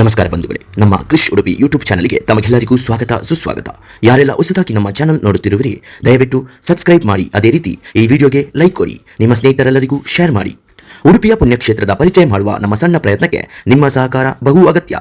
ನಮಸ್ಕಾರ ಬಂಧುಗಳೇ, ನಮ್ಮ ಕ್ರಿಶ್ ಉಡುಪಿ ಯೂಟ್ಯೂಬ್ ಚಾನಲ್ಗೆ ತಮಗೆಲ್ಲರಿಗೂ ಸ್ವಾಗತ ಸುಸ್ವಾಗತ. ಯಾರೆಲ್ಲ ಹೊಸದಾಗಿ ನಮ್ಮ ಚಾನಲ್ ನೋಡುತ್ತಿರುವಿರಿ ದಯವಿಟ್ಟು ಸಬ್ಸ್ಕ್ರೈಬ್ ಮಾಡಿ, ಅದೇ ರೀತಿ ಈ ವಿಡಿಯೋಗೆ ಲೈಕ್ ಕೊಡಿ, ನಿಮ್ಮ ಸ್ನೇಹಿತರೆಲ್ಲರಿಗೂ ಶೇರ್ ಮಾಡಿ. ಉಡುಪಿಯ ಪುಣ್ಯಕ್ಷೇತ್ರದ ಪರಿಚಯ ಮಾಡುವ ನಮ್ಮ ಸಣ್ಣ ಪ್ರಯತ್ನಕ್ಕೆ ನಿಮ್ಮ ಸಹಕಾರ ಬಹು ಅಗತ್ಯ.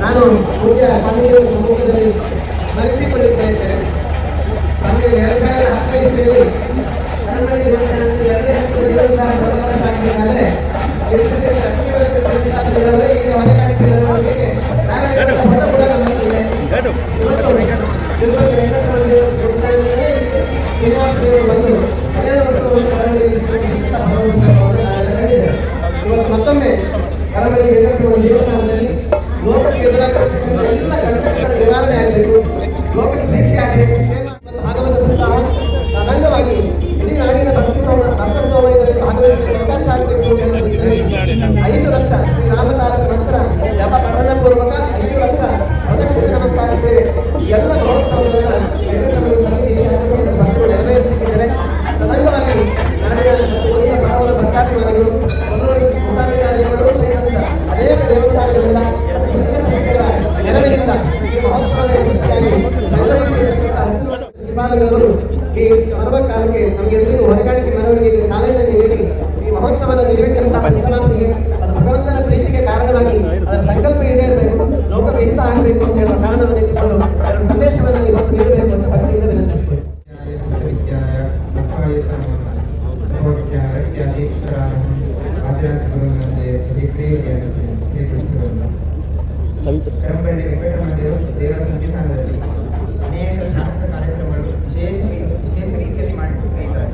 ನಾನು ಮುಖ್ಯ ಸ್ವಾಮೀಜಿಗಳ ಸಮ್ಮುಖದಲ್ಲಿ ಸ್ಮರಿಸಿಕೊಳ್ಳುತ್ತೇನೆ. ನಮಗೆ 2015ರಲ್ಲಿ ಕನ್ನಡಿ ದೇವಸ್ಥಾನದಲ್ಲಿ 2 ವರ್ಷಗಳಿಂದಾದರೆ ಮತ್ತೊಮ್ಮೆ ಕರಾವಳಿ ದೇವಸ್ಥಾನದಲ್ಲಿ ಲೋಕಕ್ಕೆ ಎದುರಾಗುತ್ತಿರುವ ಎಲ್ಲ ಕಂಟಕಗಳ ನಿವಾರಣೆ ಆಗಬೇಕು, ಲೋಕ ಸ್ಫೂರ್ತಿ ಆಗಬೇಕು. ಭಾಗವತ ಸಪ್ತಾಹ ಅಂಗವಾಗಿ ಇಡೀ ನಾಡಿನ ಭಕ್ತಸ್ತೋಮದಲ್ಲಿ ಭಾಗವಹಿಸಲು ಅವಕಾಶ ಆಗಬೇಕು. 5 ಲಕ್ಷ ಶ್ರೀರಾಮದಾಸರ ನಂತರ ಜಪ ಪಠನಪೂರ್ವಕ 5 ನಮಗೆಲ್ಲರಿಗೂ ಹೊರಗಾಣಿಕೆ ಮೆರವಣಿಗೆಗೆ ಚಾಲನೆ ನೀಡಿ ಈ ಮಹೋತ್ಸವದ ನಿರ್ವಿಘ್ನ ಸಮಾಪ್ತಿಗೆ ಅದು ಭಗವಂತನ ಪ್ರೀತಿಗೆ ಕಾರಣವಾಗಿ ಅದರ ಸಂಕಲ್ಪ ಈಡೇರಬೇಕು, ಲೋಕವಿಹಿತ ಆಗಬೇಕು ಅಂತ ಹೇಳುವ ಕಾರಣವನ್ನು ಇಟ್ಟುಕೊಂಡು ಅದರ ಸಂದೇಶವನ್ನು ಇವತ್ತು ನೀಡಬೇಕು ಅಂತ ಭಕ್ತಿಯಿಂದ ವಿನಂತಿಸುತ್ತೇವೆ. ದೇವರ ಸಂವಿಧಾನದಲ್ಲಿ ಅನೇಕ ಧಾರ್ಮಿಕ ಕಾರ್ಯಕ್ರಮಗಳು ವಿಶೇಷ ರೀತಿಯಲ್ಲಿ ಮಾಡಿದ್ದಾರೆ.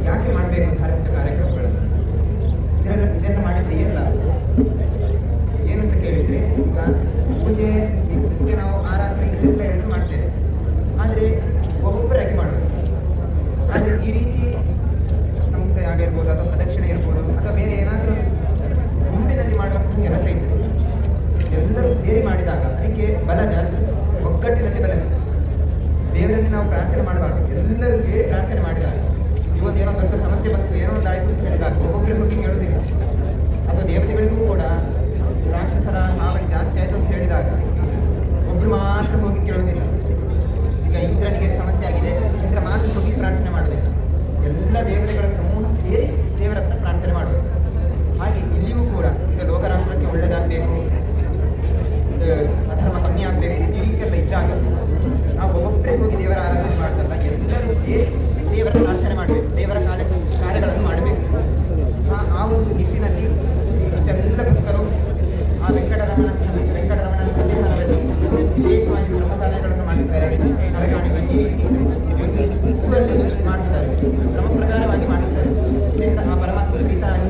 ಯಾಕೆ ಮಾಡಬೇಕು ಧಾರ್ಮಿಕ ಕಾರ್ಯಕ್ರಮಗಳನ್ನು? ಇದನ್ನು ಮಾಡಿದ್ರೆ ಏನು ಅಂತ ಕೇಳಿದರೆ, ಈಗ ಪೂಜೆ ನಾವು ಆರಾಧನೆ ಇದೆಲ್ಲ ಮಾಡ್ತೇವೆ, ಆದರೆ ಒಬ್ಬೊಬ್ಬರಾಗಿ ಮಾಡಬೇಕು. ಆದರೆ ಈ ರೀತಿ ಸಂಸ್ಥೆ ಆಗಿರ್ಬೋದು ಅಥವಾ ಪ್ರದಕ್ಷಿಣೆ ಇರ್ಬೋದು ಅಥವಾ ಬೇರೆ ಏನಾದರೂ ಗುಂಪಿನಲ್ಲಿ ಮಾಡುವಂತಹ ಕೆಲಸ ಇದೆ, ಎಲ್ಲರೂ ಸೇರಿ ಮಾಡಿದಾಗ ಅದಕ್ಕೆ ಬಲ ಜಾಸ್ತಿ, ಒಗ್ಗಟ್ಟಿನಲ್ಲಿ ಬಲ. ದೇವರಲ್ಲಿ ನಾವು ಪ್ರಾರ್ಥನೆ ಮಾಡಬಾರ್ದು, ಎಲ್ಲರೂ ಸೇರಿ ಪ್ರಾರ್ಥನೆ ಮಾಡಿದಾಗ ಇವತ್ತೇನೋ ಸ್ವಲ್ಪ ಸಮಸ್ಯೆ ಬಂತು, ಏನೋ ಒಂದು ಆಯಿತು ಅಂತ ಹೇಳಿದಾಗ ಒಬ್ಬೊಬ್ಬರು ಹೋಗಿ ಹೇಳೋದಿಲ್ಲ. ಅಥವಾ ದೇವತೆಗಳಿಗೂ ಕೂಡ ರಾಕ್ಷಸರ ಹಾವಳಿ ಜಾಸ್ತಿ ಆಯಿತು ಅಂತ ಹೇಳಿದಾಗ ಒಬ್ಬರು ಮಾತ್ರ ಹೋಗಿ ಕೇಳೋದಿಲ್ಲ. ಈಗ ಇಂದ್ರನಿಗೆ ಸಮಸ್ಯೆ ಆಗಿದೆ, ಇಂದ್ರ ಮಾತ್ರ ಹೋಗಿ ಪ್ರಾರ್ಥನೆ ಮಾಡೋದಿಲ್ಲ, ಎಲ್ಲ ದೇವತೆಗಳ ಸಮೂಹ ಸೇರಿ ದೇವರ ಹತ್ರ ಪ್ರಾರ್ಥನೆ ಮಾಡೋದು. ಹಾಗೆ ಇಲ್ಲಿಯೂ ಕೂಡ ಈಗ ಲೋಕರಾಷ್ಟ್ರಕ್ಕೆ ಒಳ್ಳೆಯದಾಗಬೇಕು, ಅಧರ್ಮ ಕಮ್ಮಿ ಆಗಬೇಕು, ಈ ರೀತಿಯೆಲ್ಲ ಇದ್ದಾಗ ನಾವು ಒಬ್ಬೊಬ್ಬರೇ ಹೋಗಿ ದೇವರ ಆರಾಧನೆ ಮಾಡ್ತಲ್ಲ, ಎಲ್ಲರೂ ಸೇರಿ ದೇವರ ಪ್ರಾರ್ಥನೆ ಮಾಡಬೇಕು, ದೇವರ ಕಾರ್ಯಗಳನ್ನು ಮಾಡಬೇಕು. ಆ ಒಂದು ನಿಟ್ಟಿನಲ್ಲಿ ಇಷ್ಟೆಲ್ಲ ಭಕ್ತರು ಆ ವೆಂಕಟರಮಣನ ಸನ್ನಿಧಾನದಲ್ಲಿ ವಿಶೇಷವಾಗಿ ಗ್ರಂಥಾಲಯಗಳನ್ನು ಮಾಡಿದ್ದಾರೆ, ಅರಗಾಣಿಗೆ ಈ ರೀತಿ ಊರಲ್ಲಿ ಮಾಡ್ತಿದ್ದಾರೆ, ಕ್ರಮ ಪ್ರಕಾರವಾಗಿ ಮಾಡಿದ್ದಾರೆ. ಇದರಿಂದ ಆ ಪರಮಾತ್ಮ ಪ್ರೀತರಾಗಿ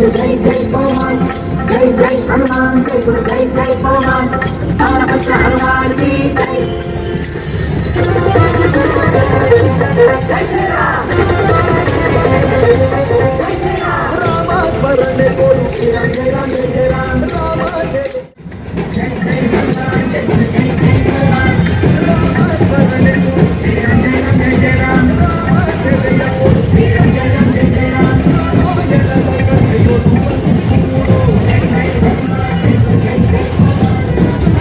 बोलो जय जय हनुमान, जय जय हनुमान, जय बोलो जय जय हनुमान, हमारा बच्चा हनुमान की जय। जय श्री राम, जय श्री राम, रामास्मरणे बोलू श्री राम जय राम जय जय राम, रामाचे जय जय हनुमान, जय बोलो जय जय हनुमान, रामास्मरणे बोलू श्री राम जय राम, रामसेवया बोलू श्री राम जय जय राम, रामायणದ ಕಥೆಯೊಳು ಬಂದು ಕೂಡು जय जय हनुमान, जय बोलो जय जय हनुमान,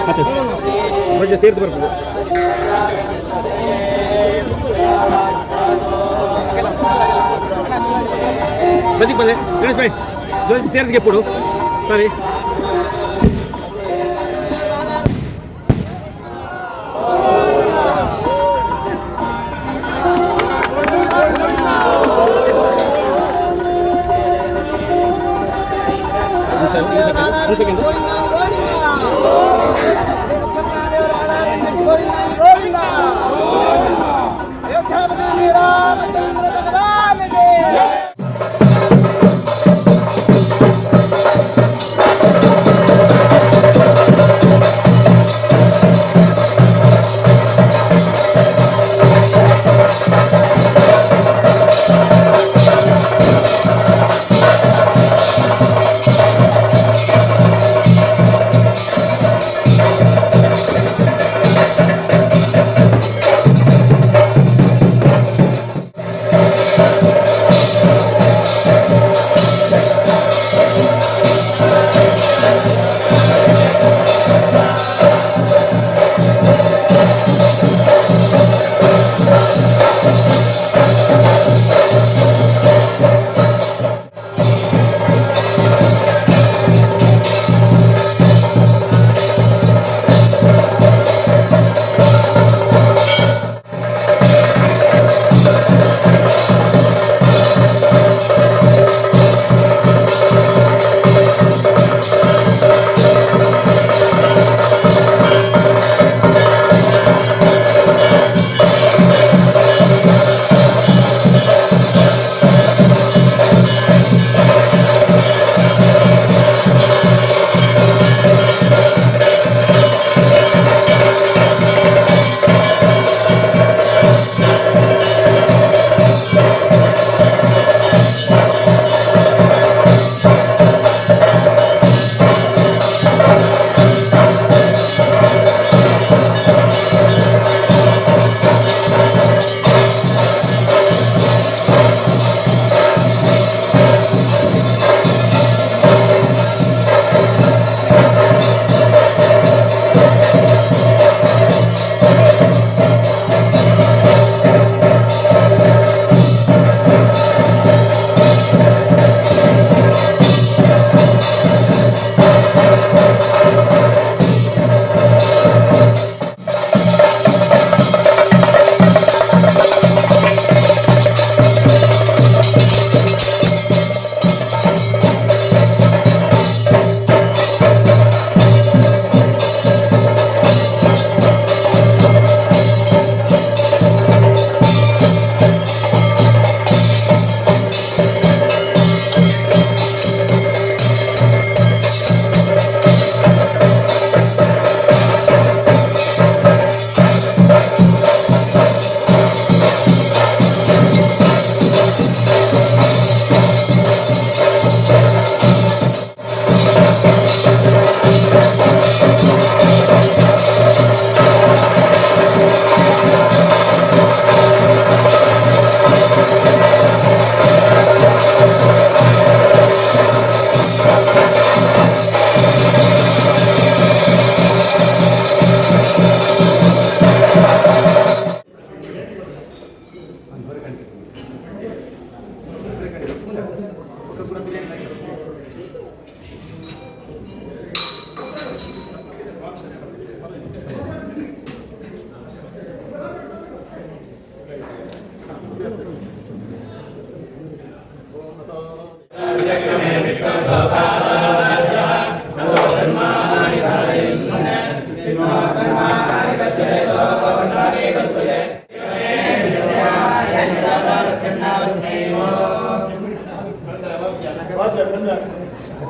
ಮತ್ತೆ ಧ್ವಜ ಸೇರ್ದು ಬರ್ಬೋದು. ಬದಿಗೆ ಬಂದೆ ಗಣೇಶ್ ಭಾಯ್ ಧ್ವಜ ಸೇರ್ದಿಗೆ ಕೊಡು ಸರಿ. ಒಂದು ಸೆಕೆಂಡ್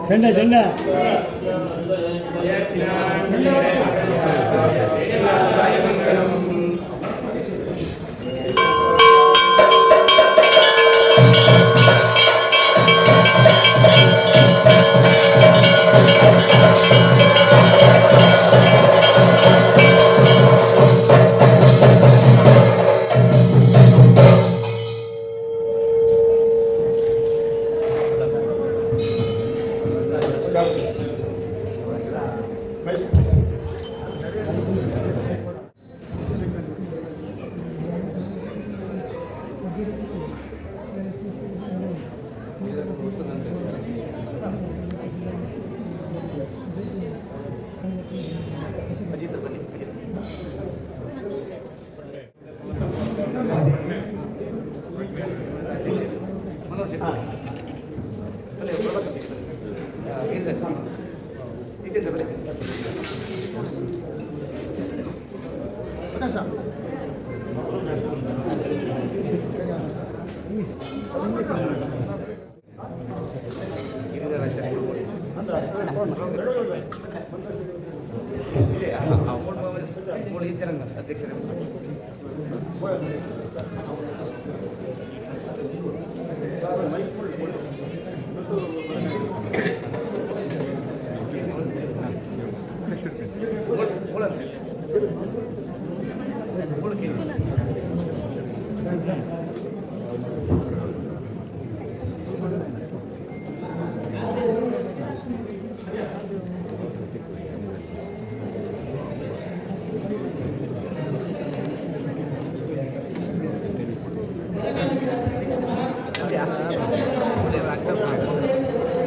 झंडा झंडा ಅಧ್ಯಕ್ಷರೇ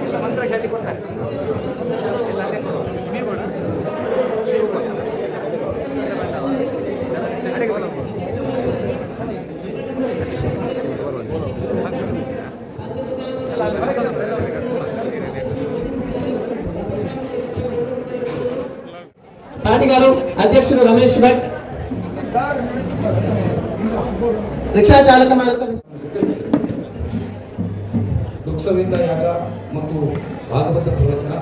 ಎಲ್ಲ ಮಂತ್ರ ಶಾಲೆ ಕೊಡ್ತಾರೆ ಎಲ್ಲ ಅಲ್ಲೇ ಕೊಡು ನೀವು ಕೊಡ ನೀವು ಕೊಡ ಕಡೆಗೆ ಬರೋದು ಪಾಟಿಗಾರು ಅಧ್ಯಕ್ಷರು ರಮೇಶ್ ಭಟ್, ರಿಕ್ಷಾ ಚಾಲಕ ಮಾಲಕ ದುಃಖವಿಂದ ಯಾಗ ಮತ್ತು ಭಾಗವತ ಪ್ರವಚನ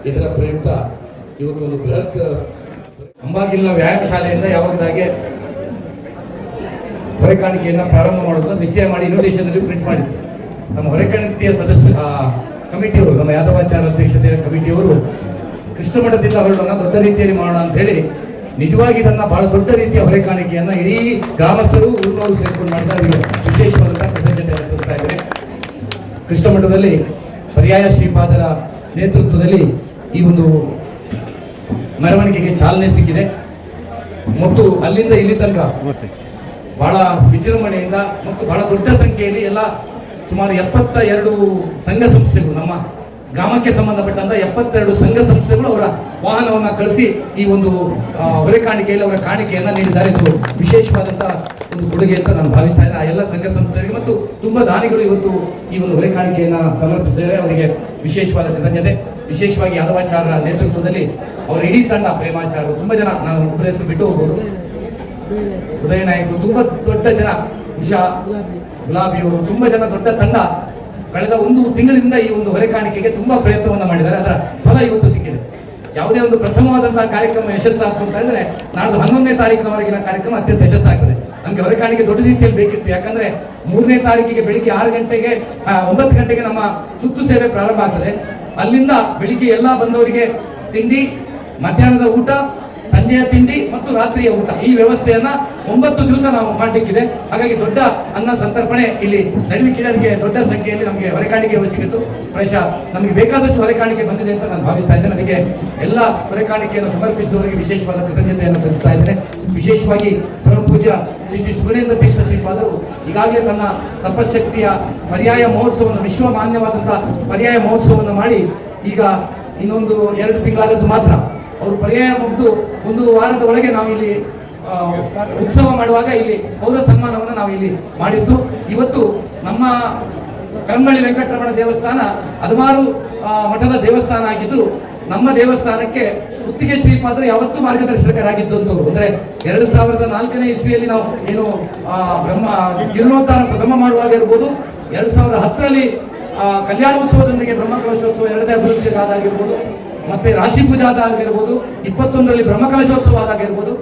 ಇದರ ಪ್ರಯುಕ್ತ ಇವತ್ತೊಂದು ಬೃಹತ್ ಅಂಬಾಗಿಲಿನ ವ್ಯಾಯಾಮ ಶಾಲೆಯಿಂದ ಯಾವಾಗದಾಗೆ ಹೊರೆಕಾಣಿಕೆಯನ್ನು ಪ್ರಾರಂಭ ಮಾಡೋದನ್ನ ನಿಶ್ಚಯ ಮಾಡಿ ಇನ್ವಿಟೇಷನ್ ಪ್ರಿಂಟ್ ಮಾಡಿದ್ವಿ. ನಮ್ಮ ಹೊರೆಕಾಣಿಕೆಯ ಸದಸ್ಯ ಕಮಿಟಿಯವರು, ನಮ್ಮ ಯಾದವಾಚಾರ ಅಧ್ಯಕ್ಷತೆಯ ಕಮಿಟಿಯವರು ಕೃಷ್ಣ ಮಠದಿಂದ ಹೊರಡೋಣ ದೊಡ್ಡ ರೀತಿಯಲ್ಲಿ ಮಾಡೋಣ ಅಂತ ಹೇಳಿ ನಿಜವಾಗಿ ಇದನ್ನ ಬಹಳ ದೊಡ್ಡ ರೀತಿಯ ಹೊರೆಕಾಣಿಕೆಯನ್ನ ಇಡೀ ಗ್ರಾಮಸ್ಥರು ಊರಿನವರು ಸೇರ್ಕೊಂಡು ಮಾಡಿದ ವಿಶೇಷವಾದಂತಹ ಕೃತಜ್ಞತೆ ಸಲ್ಲಿಸ್ತಾ ಇದ್ದಾರೆ. ಕೃಷ್ಣ ಮಠದಲ್ಲಿ ಪರ್ಯಾಯ ಶ್ರೀಪಾದರ ನೇತೃತ್ವದಲ್ಲಿ ಈ ಒಂದು ಮೆರವಣಿಗೆಗೆ ಚಾಲನೆ ಸಿಕ್ಕಿದೆ ಮತ್ತು ಅಲ್ಲಿಂದ ಇಲ್ಲಿ ತನಕ ಬಹಳ ವಿಜೃಂಭಣೆಯಿಂದ ಮತ್ತು ಬಹಳ ದೊಡ್ಡ ಸಂಖ್ಯೆಯಲ್ಲಿ ಎಲ್ಲ ಸುಮಾರು 72 ಸಂಘ ಸಂಸ್ಥೆಗಳು, ನಮ್ಮ ಗ್ರಾಮಕ್ಕೆ ಸಂಬಂಧಪಟ್ಟಂತ 72 ಸಂಘ ಸಂಸ್ಥೆಗಳು ಅವರ ವಾಹನವನ್ನ ಕಳಿಸಿ ಈ ಒಂದು ಹೊರೆಕಾಣಿಕೆಯಲ್ಲಿ ಅವರ ಕಾಣಿಕೆಯನ್ನ ನೀಡಿದ್ದಾರೆ. ಇದು ವಿಶೇಷವಾದಂತಹ ಒಂದು ಕೊಡುಗೆ ಅಂತ ನಾನು ಭಾವಿಸ್ತಾ ಇದ್ದೇನೆ. ಆ ಎಲ್ಲ ಸಂಘ ಸಂಸ್ಥೆಗಳಿಗೆ ಮತ್ತು ತುಂಬಾ ದಾನಿಗಳು ಇವತ್ತು ಈ ಒಂದು ಹೊರೆಕಾಣಿಕೆಯನ್ನ ಸಮರ್ಪಿಸಿದ್ದಾರೆ. ಅವರಿಗೆ ವಿಶೇಷವಾದ ಕೃತಜ್ಞತೆ. ವಿಶೇಷವಾಗಿ ಯಾದವಾಚಾರ್ಯರ ನೇತೃತ್ವದಲ್ಲಿ ಅವರ ಇಡೀ ತಂಡ, ಪ್ರೇಮಾಚಾರ್ಯರು, ತುಂಬಾ ಜನ, ನಾನು ಒಬ್ಬರ ಹೆಸರು ಬಿಟ್ಟು ಹೋಗ್ಬೋದು, ಉದಯ ನಾಯಕರು, ತುಂಬಾ ದೊಡ್ಡ ಜನ, ಉಷಾ ಗುಲಾಬಿಯವರು, ತುಂಬಾ ಜನ, ದೊಡ್ಡ ತಂಡ ಕಳೆದ 1 ತಿಂಗಳಿಂದ ಈ ಒಂದು ಹೊರೆಕಾಣಿಕೆಗೆ ತುಂಬಾ ಪ್ರಯತ್ನವನ್ನ ಮಾಡಿದ್ದಾರೆ. ಅದರ ಫಲ ಇವತ್ತು ಸಿಕ್ಕಿದೆ. ಯಾವುದೇ ಒಂದು ಪ್ರಥಮವಾದಂತಹ ಕಾರ್ಯಕ್ರಮ ಯಶಸ್ಸಾಗ್ತು ಅಂತ ಹೇಳಿದ್ರೆ ನಾಡ್ದು 11ನೇ ತಾರೀಕಿನವರೆಗಿನ ಕಾರ್ಯಕ್ರಮ ಅತ್ಯಂತ ಯಶಸ್ಸಾಗ್ತದೆ. ನಮಗೆ ಹೊರೆಕಾಣಿಕೆ ದೊಡ್ಡ ರೀತಿಯಲ್ಲಿ ಬೇಕಿತ್ತು. ಯಾಕಂದ್ರೆ 3ನೇ ತಾರೀಕಿಗೆ ಬೆಳಿಗ್ಗೆ 6 ಗಂಟೆಗೆ 9 ಗಂಟೆಗೆ ನಮ್ಮ ಸುತ್ತು ಸೇವೆ ಪ್ರಾರಂಭ ಆಗ್ತದೆ. ಅಲ್ಲಿಂದ ಬೆಳಿಗ್ಗೆ ಎಲ್ಲ ಬಂದವರಿಗೆ ತಿಂಡಿ, ಮಧ್ಯಾಹ್ನದ ಊಟ, ಸಂಜೆಯ ತಿಂಡಿ ಮತ್ತು ರಾತ್ರಿಯ ಊಟ, ಈ ವ್ಯವಸ್ಥೆಯನ್ನ 9 ದಿವಸ ನಾವು ಮಾಡಲಿಕ್ಕಿದೆ. ಹಾಗಾಗಿ ದೊಡ್ಡ ಅನ್ನ ಸಂತರ್ಪಣೆ ಇಲ್ಲಿ ನಡೀಲಿಕ್ಕಿದೆ. ಅದಕ್ಕೆ ದೊಡ್ಡ ಸಂಖ್ಯೆಯಲ್ಲಿ ನಮಗೆ ಹೊರೆಕಾಣಿಕೆ ಸಿಕ್ಕಿತ್ತು. ಪ್ರಾಯಶಃ ನಮಗೆ ಬೇಕಾದಷ್ಟು ಹೊರೆಕಾಣಿಕೆ ಬಂದಿದೆ ಅಂತ ನಾನು ಭಾವಿಸ್ತಾ ಇದ್ದೇನೆ. ಅದಕ್ಕೆ ಎಲ್ಲ ಹೊರೆಕಾಣಿಕೆಯನ್ನು ಸಮರ್ಪಿಸಿದವರಿಗೆ ವಿಶೇಷವಾದ ಕೃತಜ್ಞತೆಯನ್ನು ಸಲ್ಲಿಸ್ತಾ ಇದ್ದೇನೆ. ವಿಶೇಷವಾಗಿ ಪರಮ ಪೂಜ್ಯ ಶ್ರೀ ಶ್ರೀ ಸುಗುಣೇಂದ್ರ ತೀರ್ಥ ಶ್ರೀಪಾದರು ಈಗಾಗಲೇ ತನ್ನ ತಪಶಕ್ತಿಯ ಪರ್ಯಾಯ ಮಹೋತ್ಸವವನ್ನು, ವಿಶ್ವಮಾನ್ಯವಾದಂತಹ ಪರ್ಯಾಯ ಮಹೋತ್ಸವವನ್ನು ಮಾಡಿ ಈಗ ಇನ್ನೊಂದು 2 ತಿಂಗಳಾದದ್ದು ಮಾತ್ರ. ಅವರು ಪರ್ಯಾಯ ಮುಗಿದು 1 ವಾರದ ಒಳಗೆ ನಾವು ಇಲ್ಲಿ ಉತ್ಸವ ಮಾಡುವಾಗ ಇಲ್ಲಿ ಪೌರ ಸನ್ಮಾನವನ್ನು ನಾವು ಇಲ್ಲಿ ಮಾಡಿದ್ದು. ಇವತ್ತು ನಮ್ಮ ಕಮ್ಮಳ್ಳಿ ವೆಂಕಟರಮಣ ದೇವಸ್ಥಾನ ಹಲವಾರು ಮಠದ ದೇವಸ್ಥಾನ ಆಗಿದ್ದು, ನಮ್ಮ ದೇವಸ್ಥಾನಕ್ಕೆ ಗುತ್ತಿಗೆ ಶ್ರೀಪಾದರು ಯಾವತ್ತೂ ಮಾರ್ಗದರ್ಶಕರಾಗಿದ್ದಂಥವ್ರು. ಅಂದ್ರೆ 2004ನೇ ಇಸ್ವಿಯಲ್ಲಿ ನಾವು ಏನು ಜೀರ್ಣೋದ್ಧಾರ ಪ್ರಥಮ ಮಾಡುವಾಗ ಇರ್ಬೋದು, 2010ರಲ್ಲಿ ಕಲ್ಯಾಣೋತ್ಸವದೊಂದಿಗೆ ಬ್ರಹ್ಮಕಲಶೋತ್ಸವ 2ನೇ ಅಭಿವೃದ್ಧಿಗಾದಾಗಿರ್ಬೋದು, ಮತ್ತೆ ರಾಶಿ ಪೂಜೆ ಆದಾಗಿರ್ಬೋದು, 21ರಲ್ಲಿ ಬ್ರಹ್ಮಕಲಶೋತ್ಸವ ಆದಾಗಿರ್ಬೋದು,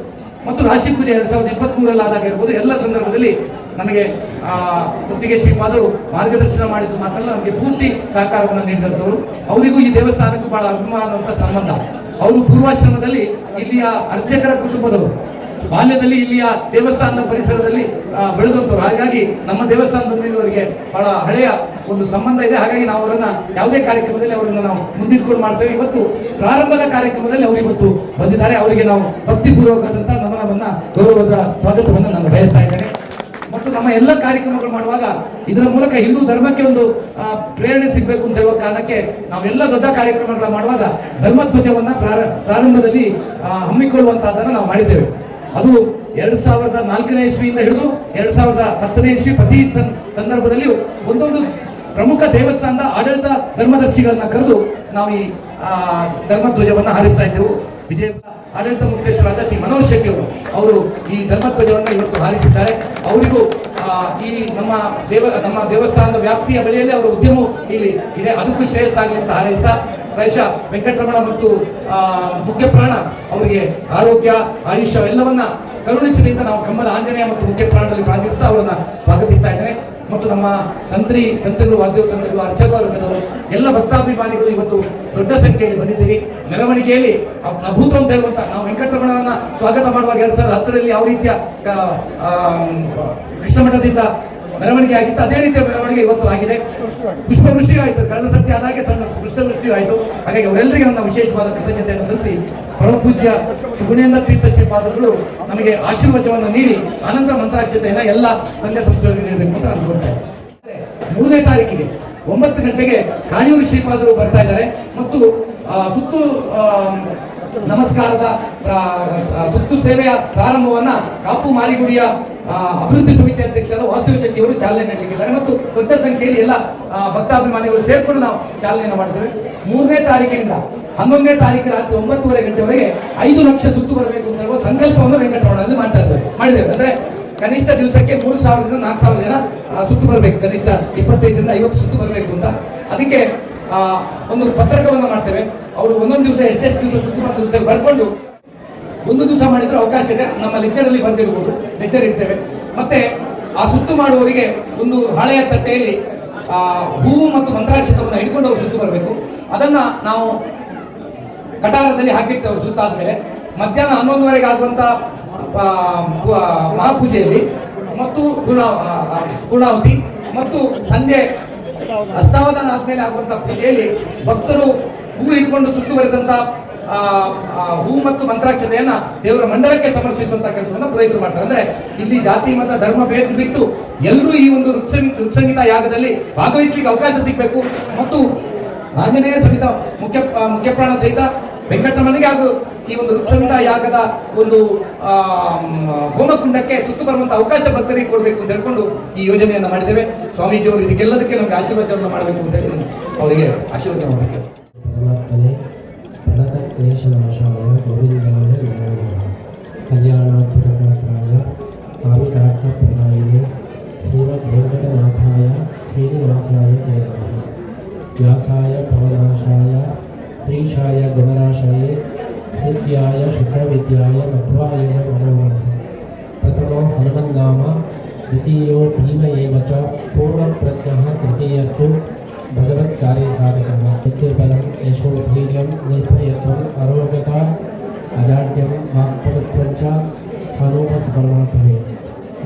ಮತ್ತು ರಾಶಿ ಪೂಜೆ 2023ರಲ್ಲಿ ಆದಾಗಿರ್ಬೋದು, ಎಲ್ಲ ಸಂದರ್ಭದಲ್ಲಿ ನಮಗೆ ಗುತ್ತಿಗೆ ಶ್ರೀಪಾದರು ಮಾರ್ಗದರ್ಶನ ಮಾಡಿದ್ದು ಮಾತ್ರಲ್ಲ, ನಮಗೆ ಪೂರ್ತಿ ಸಹಕಾರವನ್ನು ನೀಡಿದಂಥವರು. ಅವರಿಗೂ ಈ ದೇವಸ್ಥಾನಕ್ಕೂ ಬಹಳ ಅಭಿಮಾನವಂತ ಸಂಬಂಧ. ಅವರು ಪೂರ್ವಾಶ್ರಮದಲ್ಲಿ ಇಲ್ಲಿಯ ಅರ್ಚಕರ ಕುಟುಂಬದವರು, ಬಾಲ್ಯದಲ್ಲಿ ಇಲ್ಲಿಯ ದೇವಸ್ಥಾನದ ಪರಿಸರದಲ್ಲಿ ಬೆಳೆದಂಥವ್ರು. ಹಾಗಾಗಿ ನಮ್ಮ ದೇವಸ್ಥಾನದೊಂದಿಗೆ ಅವರಿಗೆ ಬಹಳ ಹಳೆಯ ಒಂದು ಸಂಬಂಧ ಇದೆ. ಹಾಗಾಗಿ ನಾವು ಅವರನ್ನ ಯಾವುದೇ ಕಾರ್ಯಕ್ರಮದಲ್ಲಿ ಅವರನ್ನು ನಾವು ಮುಂದಿಟ್ಕೊಂಡು ಮಾಡ್ತೇವೆ. ಇವತ್ತು ಪ್ರಾರಂಭದ ಕಾರ್ಯಕ್ರಮದಲ್ಲಿ ಅವರು ಇವತ್ತು ಬಂದಿದ್ದಾರೆ. ಅವರಿಗೆ ನಾವು ಭಕ್ತಿಪೂರ್ವಕವಾದಂತಹ ನಮನವನ್ನ, ಗೌರವದ ಸ್ವಾಗತವನ್ನು ನಾನು ಬಯಸ್ತಾ ಇದ್ದೇನೆ. ಮತ್ತು ನಮ್ಮ ಎಲ್ಲ ಕಾರ್ಯಕ್ರಮಗಳು ಮಾಡುವಾಗ ಇದರ ಮೂಲಕ ಹಿಂದೂ ಧರ್ಮಕ್ಕೆ ಒಂದು ಪ್ರೇರಣೆ ಸಿಗಬೇಕು ಅಂತ ಹೇಳುವ ಕಾರಣಕ್ಕೆ ನಾವೆಲ್ಲ ದೊಡ್ಡ ಕಾರ್ಯಕ್ರಮಗಳ ಮಾಡುವಾಗ ಧರ್ಮಧ್ವಜವನ್ನ ಪ್ರಾರಂಭದಲ್ಲಿ ಹಮ್ಮಿಕೊಳ್ಳುವಂತಹದ್ದನ್ನು ನಾವು ಮಾಡಿದ್ದೇವೆ. ಅದು 2004ನೇ ಇಸ್ವಿಯಿಂದ ಹಿಡಿದು 2010ನೇ ಇಸ್ವಿ ಪ್ರತಿ ಸಂದರ್ಭದಲ್ಲಿ ಒಂದೊಂದು ಪ್ರಮುಖ ದೇವಸ್ಥಾನದ ಆಡಳಿತ ಧರ್ಮದರ್ಶಿಗಳನ್ನ ಕರೆದು ನಾವು ಈ ಧರ್ಮಧ್ವಜವನ್ನು ಹಾರಿಸ್ತಾ ಇದ್ದೆವು. ವಿಜಯಪುರ ಆಡಳಿತ ಮುಖ್ಯಸ್ಥರಾದ ಶ್ರೀ ಮನೋಜ್ ಶೆಟ್ಟಿ ಅವರು ಈ ಧರ್ಮಧ್ವಜವನ್ನು ಇವತ್ತು ಹಾರಿಸಿದ್ದಾರೆ. ಅವರಿಗೂ ಈ ನಮ್ಮ ದೇವಸ್ಥಾನದ ವ್ಯಾಪ್ತಿಯ ಬಳಿಯಲ್ಲಿ ಅವರ ಉದ್ಯಮವು ಇಲ್ಲಿ ಇದೆ, ಅದಕ್ಕೂ ಶ್ರೇಯಸ್ಸಾಗಲಿ ಅಂತ ಹಾರೈಸ್ತಾ ಪ್ರಾಯಶಃ ವೆಂಕಟರಮಣ ಮತ್ತು ಮುಖ್ಯ ಪ್ರಾಣ ಅವರಿಗೆ ಆರೋಗ್ಯ ಆಯುಷ್ಯ ಎಲ್ಲವನ್ನ ಕರುಣಿಸಲಿ ಅಂತ ನಾವು ಕಮ್ಮದ ಆಂಜನೇಯ ಮತ್ತು ಮುಖ್ಯ ಪ್ರಾಣದಲ್ಲಿ ಪ್ರಾರ್ಥಿಸ್ತಾ ಅವರನ್ನ ಸ್ವಾಗತಿಸ್ತಾ ಇದ್ದೇನೆ. ಮತ್ತು ನಮ್ಮ ತಂತ್ರಿಗಳು ವಾದ್ಯ ತಂತ್ರಿಗಳು ಅರ್ಚಕ ವರ್ಗದವರು ಎಲ್ಲ ಭಕ್ತಾಭಿಮಾನಿಗಳು ಇವತ್ತು ದೊಡ್ಡ ಸಂಖ್ಯೆಯಲ್ಲಿ ಬಂದಿದ್ದೀರಿ. ಮೆರವಣಿಗೆಯಲ್ಲಿ ಅಭೂತ ಅಂತ ಹೇಳುವಂತ ನಾವು ವೆಂಕಟರಮಣವನ್ನ ಸ್ವಾಗತ ಮಾಡುವಾಗ 2010ರಲ್ಲಿ ಯಾವ ರೀತಿಯ ಕೃಷ್ಣ ಮಠದಿಂದ ಮೆರವಣಿಗೆ ಆಗಿತ್ತು ಅದೇ ರೀತಿಯ ಮೆರವಣಿಗೆ ಇವತ್ತು ಆಗಿದೆ. ಪುಷ್ಪವೃಷ್ಟಿಯೂ ಆಯಿತು, ಕಳೆದ ಸತ್ಯ ಆದಾಗೆ ಸಣ್ಣ ಪುಷ್ಪವೃಷ್ಟಿಯೂ ಆಯಿತು. ಹಾಗಾಗಿ ಅವರೆಲ್ಲರಿಗೂ ನನ್ನ ವಿಶೇಷವಾದ ಕೃತಜ್ಞತೆಯನ್ನು ಸಲ್ಲಿಸಿ ಪರಮ ಪೂಜ್ಯ ಸುಗುಣೇಂದ್ರ ತೀರ್ಥ ಶ್ರೀಪಾದಗಳು ನಮಗೆ ಆಶೀರ್ವಚನವನ್ನು ನೀಡಿ ಅನಂತರ ಮಂತ್ರಾಕ್ಷತೆಯನ್ನು ಎಲ್ಲ ಸಂಘ ಸಂಸ್ಥೆಗಳಿಗೆ ನೀಡಬೇಕು ಅಂತ ಅಂದ್ಕೊಳ್ತೇನೆ. 3ನೇ ತಾರೀಕಿಗೆ 9 ಗಂಟೆಗೆ ಕಾಣಿಯೂರು ಶ್ರೀಪಾದರು ಬರ್ತಾ ಇದ್ದಾರೆ ಮತ್ತು ಸುತ್ತು ನಮಸ್ಕಾರದ ಸುತ್ತು ಸೇವೆಯ ಪ್ರಾರಂಭವನ್ನ ಕಾಪು ಮಾರಿಗುಡಿಯ ಅಭಿವೃದ್ಧಿ ಸಮಿತಿ ಅಧ್ಯಕ್ಷರಾದ ವಾಸುದೇವ ಶೆಟ್ಟಿ ಅವರು ಚಾಲನೆ ನೀಡಲಿದ್ದಾರೆ ಮತ್ತು ದೊಡ್ಡ ಸಂಖ್ಯೆಯಲ್ಲಿ ಎಲ್ಲ ಭಕ್ತಾಭಿಮಾನಿಗಳು ಸೇರ್ಕೊಂಡು ನಾವು ಚಾಲನೆಯನ್ನು ಮಾಡ್ತೇವೆ. 3ನೇ ತಾರೀಕಿನಿಂದ 11ನೇ ತಾರೀಕು ರಾತ್ರಿ 9:30 ಗಂಟೆವರೆಗೆ 5 ಲಕ್ಷ ಸುತ್ತು ಬರಬೇಕು ಅಂತ ಹೇಳುವ ಸಂಕಲ್ಪವನ್ನು ವೆಂಕಟರಮಣದಲ್ಲಿ ಮಾಡಿದ್ದೇವೆ. ಅಂದ್ರೆ ಕನಿಷ್ಠ ದಿವಸಕ್ಕೆ 3,000ರಿಂದ 4,000 ಜನ ಸುತ್ತು ಬರಬೇಕು, ಕನಿಷ್ಠ 25ರಿಂದ 50 ಸುತ್ತು ಬರಬೇಕು ಅಂತ. ಅದಕ್ಕೆ ಒಂದು ಪತ್ರಕವನ್ನು ಮಾಡ್ತೇವೆ. ಅವರು ಒಂದೊಂದು ದಿವಸ ಎಷ್ಟೆಷ್ಟು ದಿವಸ ಸುತ್ತು ಮಾಡ್ತಾರೆ ಬರ್ಕೊಂಡು ಒಂದು ದಿವಸ ಮಾಡಿದ್ರೆ ಅವಕಾಶ ಇದೆ, ನಮ್ಮ ಲೆಕ್ಚರಲ್ಲಿ ಬಂದಿರ್ಬೋದು, ಲೆಕ್ಚರ್ ಇಡ್ತೇವೆ. ಮತ್ತೆ ಆ ಸುತ್ತು ಮಾಡುವವರಿಗೆ ಒಂದು ಹಳೆಯ ತಟ್ಟೆಯಲ್ಲಿ ಹೂವು ಮತ್ತು ಮಂತ್ರಾಕ್ಷತವನ್ನು ಹಿಡ್ಕೊಂಡು ಅವರು ಸುತ್ತು ಬರಬೇಕು. ಅದನ್ನ ನಾವು ಕಟಾರದಲ್ಲಿ ಹಾಕಿರ್ತೇವೆ. ಅವರು ಸುತ್ತಾದ್ಮೇಲೆ ಮಧ್ಯಾಹ್ನ 11:30 ಆಗುವಂತ ಮಹಾಪೂಜೆಯಲ್ಲಿ ಮತ್ತು ಪೂರ್ಣಾಹುತಿ ಮತ್ತು ಸಂಜೆ ಅಸ್ತಾವಧಾನ ಆದ್ಮೇಲೆ ಆಗುವಂತ ಪೂಜೆಯಲ್ಲಿ ಭಕ್ತರು ಹೂ ಇಟ್ಕೊಂಡು ಸುತ್ತು ಬರೆದಂತ ಹೂ ಮತ್ತು ಮಂತ್ರಾಕ್ಷತೆಯನ್ನ ದೇವರ ಮಂಡಲಕ್ಕೆ ಸಮರ್ಪಿಸುವಂತ ಕೆಲಸವನ್ನ ಪುರೋಹಿತರು ಮಾಡ್ತಾರೆ. ಅಂದ್ರೆ ಇಲ್ಲಿ ಜಾತಿ ಮತ ಧರ್ಮ ಭೇದ ಬಿಟ್ಟು ಎಲ್ಲರೂ ಈ ಒಂದು ಋಕ್ಸಂಗೀತ ಯಾಗದಲ್ಲಿ ಭಾಗವಹಿಸಲಿಕ್ಕೆ ಅವಕಾಶ ಸಿಗಬೇಕು ಮತ್ತು ಆಂಜನೇಯ ಸಹಿತ ಮುಖ್ಯಪ್ರಾಣ ಸಹಿತ ವೆಂಕಟರಮಣನಿಗೆ ಹಾಗೂ ಈ ಒಂದು ಋಕ್ಸಂಗೀತ ಯಾಗದ ಒಂದು ಹೋಮಕುಂಡಕ್ಕೆ ಸುತ್ತು ಬರುವಂತ ಅವಕಾಶ ಭಕ್ತರಿಗೆ ಕೊಡಬೇಕು ಅಂತ ಹೇಳ್ಕೊಂಡು ಈ ಯೋಜನೆಯನ್ನ ಮಾಡಿದ್ದೇವೆ. ಸ್ವಾಮೀಜಿಯವರು ಇದಕ್ಕೆಲ್ಲದಕ್ಕೆ ನಮಗೆ ಆಶೀರ್ವಾದವನ್ನು ಮಾಡಬೇಕು ಅಂತ ಹೇಳಿ ಅವರಿಗೆ ಆಶೀರ್ವಾದ ಮಾಡಬೇಕು. ಕ್ಲೇಶನಾಶಾಯ ಗೋವಿಂದಾಯ ನಮಃ. ಕಲ್ಯಾಣಾರ್ಥಪ್ರಾಯ ಕಾಮಿತಾರ್ಥಪ್ರದಾಯಿನೇ ಶ್ರೀಮದ್ ವೆಂಕಟನಾಥಾಯ ಶ್ರೀನಿವಾಸಾಯ ಜಯ ನಮಃ. ವ್ಯಾಸಾಯ ಪವನಾಶಾಯ ಶ್ರೀಶಾಯ ಗುಣರಾಶಯೇ ಹೃದ್ಯಾಯ ಶುದ್ಧವಿದ್ಯಾಯ ಮಧ್ವಾಯ ನಮೋ ನಮಃ. ಪ್ರಥಮೋ ಹನುಮನ್ನಾಮ ದ್ವಿತೀಯೋ ಭೀಮ ಏವ ಚ ಪೂರ್ಣಪ್ರಜ್ಞಃ ತೃತೀಯಸ್ತು ಭಗವತ್ಕಾರ್ಯ ಸಾಧಕಃ. ನಿತ್ಯಫಲಂ ಯಶೋಧೈರ್ಯಂ ನಿರ್ಭಯತ್ವಂ ಅರೋಗತಾ ಅಜಾಡ್ಯಂ ವಾಕ್ಪಟುತ್ವಂ ಚ ಅನೂಪಸ್ಮರಣಾತ್ ಭವೇತ್.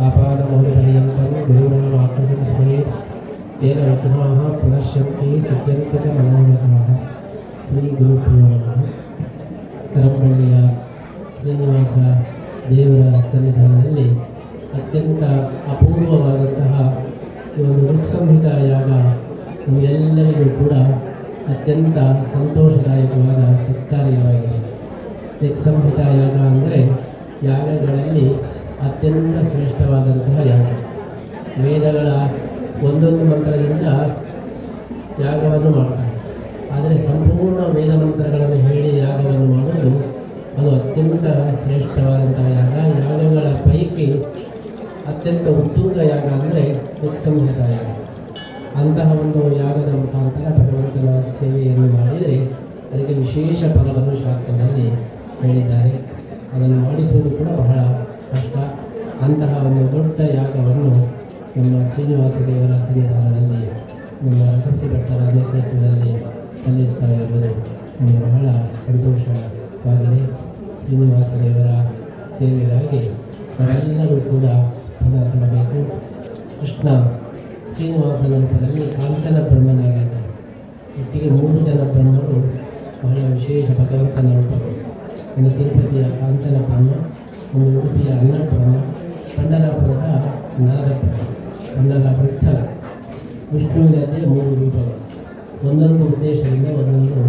ಆಪಾದಮೌಲಿಪರ್ಯಂತಂ ಗುರುಣಾಮಾತ್ಮಜಂ ಸ್ಮರೇತ್ ತೇನ ವಿಘ್ನಾಃ ಪ್ರಣಶ್ಯಂತಿ ಸಿದ್ಧ್ಯಂತಿ ಚ ಮನೋರಥಾಃ. ಶ್ರೀ ಗುರುಭ್ಯೋ ನಮಃ. ಕರಂಬಳ್ಳಿಯ ಶ್ರೀನಿವಾಸ ದೇವರ ಸನ್ನಿಧಾನದಲ್ಲಿ ಅತ್ಯಂತ ಅಪೂರ್ವವಾದಂತಹ ಈ ಒಂದು ಋಕ್ಸಂಹಿತ ಯಾಗ ನಮಗೆಲ್ಲರಿಗೂ ಕೂಡ ಅತ್ಯಂತ ಸಂತೋಷದಾಯಕವಾದ ಸತ್ಕಾರ್ಯವಾಗಿದೆ. ಋಕ್ಸಂಹಿತ ಯಾಗ ಅಂದರೆ ಯಾಗಗಳಲ್ಲಿ ಅತ್ಯಂತ ಶ್ರೇಷ್ಠವಾದಂತಹ ಯಾಗ. ವೇದಗಳ ಒಂದೊಂದು ಮಂತ್ರದಿಂದ ಯಾಗವನ್ನು ಮಾಡ್ತಾರೆ, ಆದರೆ ಸಂಪೂರ್ಣ ವೇದ ಮಂತ್ರಗಳನ್ನು ಹೇಳಿ ಯಾಗವನ್ನು ಮಾಡೋದು ಅದು ಅತ್ಯಂತ ಶ್ರೇಷ್ಠವಾದಂತಹ ಯಾಗ. ಯಾಗಗಳ ಪೈಕಿ ಅತ್ಯಂತ ಉತ್ತುಂಗ ಯಾಗ ಅಂದರೆ ಋಕ್ಸಂಹಿತ ಯಾಗ. ಅಂತಹ ಒಂದು ಯಾಗದ ಮುಖಾಂತರ ಭಗವಂತನ ಸೇವೆಯನ್ನು ಮಾಡಿದರೆ ಅದಕ್ಕೆ ವಿಶೇಷ ಫಲವನ್ನು ಶಾಸ್ತ್ರದಲ್ಲಿ ಹೇಳಿದ್ದಾರೆ. ಅದನ್ನು ಮಾಡಿಸುವುದು ಕೂಡ ಬಹಳ ಕಷ್ಟ. ಅಂತಹ ಒಂದು ದೊಡ್ಡ ಯಾಗವನ್ನು ನಮ್ಮ ಶ್ರೀನಿವಾಸ ದೇವರ ಸನ್ನಿಧಾನದಲ್ಲಿ ನಮ್ಮ ಪ್ರಕೃತಿ ಭಟ್ಟರ ನೇತೃತ್ವದಲ್ಲಿ ಸಲ್ಲಿಸ್ತಾ ಇರುವುದು ನಮಗೆ ಬಹಳ ಸಂತೋಷವಾಗಿದೆ. ಶ್ರೀನಿವಾಸ ದೇವರ ಸೇವೆಗಾಗಿ ನಾವೆಲ್ಲರೂ ಕೂಡ ಫಲ ಕೊಡಬೇಕು. ಕೃಷ್ಣ ಶ್ರೀನಿವಾಸನ ರೂಪದಲ್ಲಿ ಕಾಂಚನ ಬ್ರಹ್ಮನಾಗಿದ್ದಾರೆ. ಒಟ್ಟಿಗೆ 3 ಜನ ಬ್ರಹ್ಮರು ಬಹಳ ವಿಶೇಷ ಭಗವಂತನ ರೂಪಗಳು. ಒಂದು ತಿರುಪತಿಯ ಕಾಂಚನ ಬ್ರಹ್ಮ, ಒಂದು ಉಡುಪಿಯ ಅನ್ನಬ್ರಹ್ಮ, ಪಂಡರಾಪುರದ ನಾರಬ್ರಹ್ಮ, ಪಂಡರ ವಿಠ್ಠಲ. ವಿಷ್ಣುವಿನದ್ದೇ 3 ರೂಪಗಳು. ಒಂದೊಂದು ಉದ್ದೇಶದಿಂದ ಒಂದೊಂದು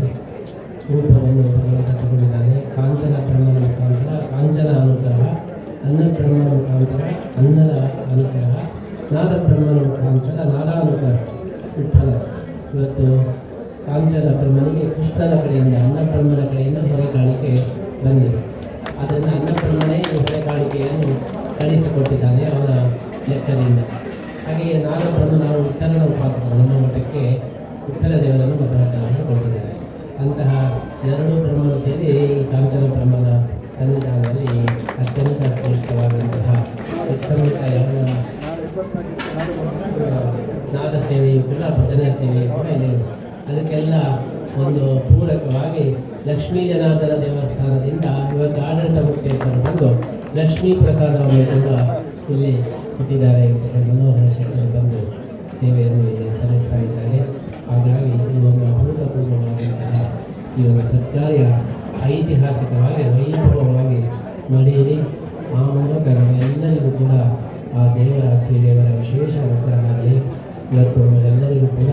ರೂಪವನ್ನು ಭಗವಂತ ತಗೊಂಡಿದ್ದಾನೆ. ಕಾಂಚನ ಬ್ರಹ್ಮನ ಮುಖಾಂತರ ಕಾಂಚನ ಅನುಗ್ರಹ, ಅನ್ನಬ್ರಹ್ಮನ ಮುಖಾಂತರ ಅನ್ನದ ಅನುಗ್ರಹ, ನಾದಬ್ರಹ್ಮನ ಮುಖಾಂತರ ನಾದಾನುಗ್ರಹ. ವಿಠಲ ಇವತ್ತು ಕಾಂಚನ ಬ್ರಹ್ಮನಿಗೆ ಕೃಷ್ಣನ ಕಡೆಯಿಂದ ಅನ್ನಬ್ರಹ್ಮನ ಕಡೆಯಿಂದ ಹೊರೆ ಕಾಣಿಕೆ ಬಂದಿದೆ. ಅದನ್ನು ಅನ್ನಬ್ರಹ್ಮನೇ ಈ ಹೊರೆ ಕಾಣಿಕೆಯನ್ನು ಕಳಿಸಿಕೊಟ್ಟಿದ್ದಾನೆ ಅವನ ಲೆಕ್ಕದಿಂದ. ಹಾಗೆಯೇ ನಾಗಬ್ರಹ್ಮ ನಾವು ವಿಠಲನ ಉಪಾಸಕರು, ನಮ್ಮ ಮಠಕ್ಕೆ ವಿಠಲ ದೇವರನ್ನು ಮತವನ್ನು ಕೊಟ್ಟಿದ್ದಾರೆ. ಅಂತಹ ಎರಡು ಬ್ರಹ್ಮರು ಸೇರಿ ಈ ಕಾಂಚನ ಬ್ರಹ್ಮನ ಸನ್ನಿಧಾನದಲ್ಲಿ ಅತ್ಯಂತ ಶ್ರೇಷ್ಠವಾದಂತಹ ಸಂಹಿತ ಯಾವ ನಾದ ಸೇವೆಯು ಕೂಡ ಭಜನಾ ಸೇವೆಯು ಕೂಡ ಇದೆ. ಅದಕ್ಕೆಲ್ಲ ಒಂದು ಪೂರಕವಾಗಿ ಲಕ್ಷ್ಮೀ ಜನಾರ್ದನ ದೇವಸ್ಥಾನದಿಂದ ಇವತ್ತು ಆಡಳಿತ ಮುಖ್ಯಸ್ಥರು ಬಂದು ಲಕ್ಷ್ಮೀ ಪ್ರಸಾದವನ್ನು ಕೂಡ ಇಲ್ಲಿ ಕೊಟ್ಟಿದ್ದಾರೆ. ಮನೋಹರ ಶೆಟ್ಟರು ಬಂದು ಸೇವೆಯನ್ನು ಇಲ್ಲಿ ಸಲ್ಲಿಸ್ತಾ ಇದ್ದಾರೆ. ಹಾಗಾಗಿ ಈ ಒಂದು ಅಭೂತಪೂರ್ವವಾದಂತಹ ಈ ಒಂದು ಸತ್ಕಾರ್ಯ ಐತಿಹಾಸಿಕವಾಗಿ ವೈಭವವಾಗಿ ನಡೆಯಲಿ. ಆ ಮೂಲಕ ನಮ್ಮೆಲ್ಲರಿಗೂ ಕೂಡ ಆ ದೇವರ ಶ್ರೀದೇವರ ವಿಶೇಷ ಅನುಗ್ರಹ ಆಗಲಿ. ಇವತ್ತು ನಮ್ಮೆಲ್ಲರಿಗೂ ಕೂಡ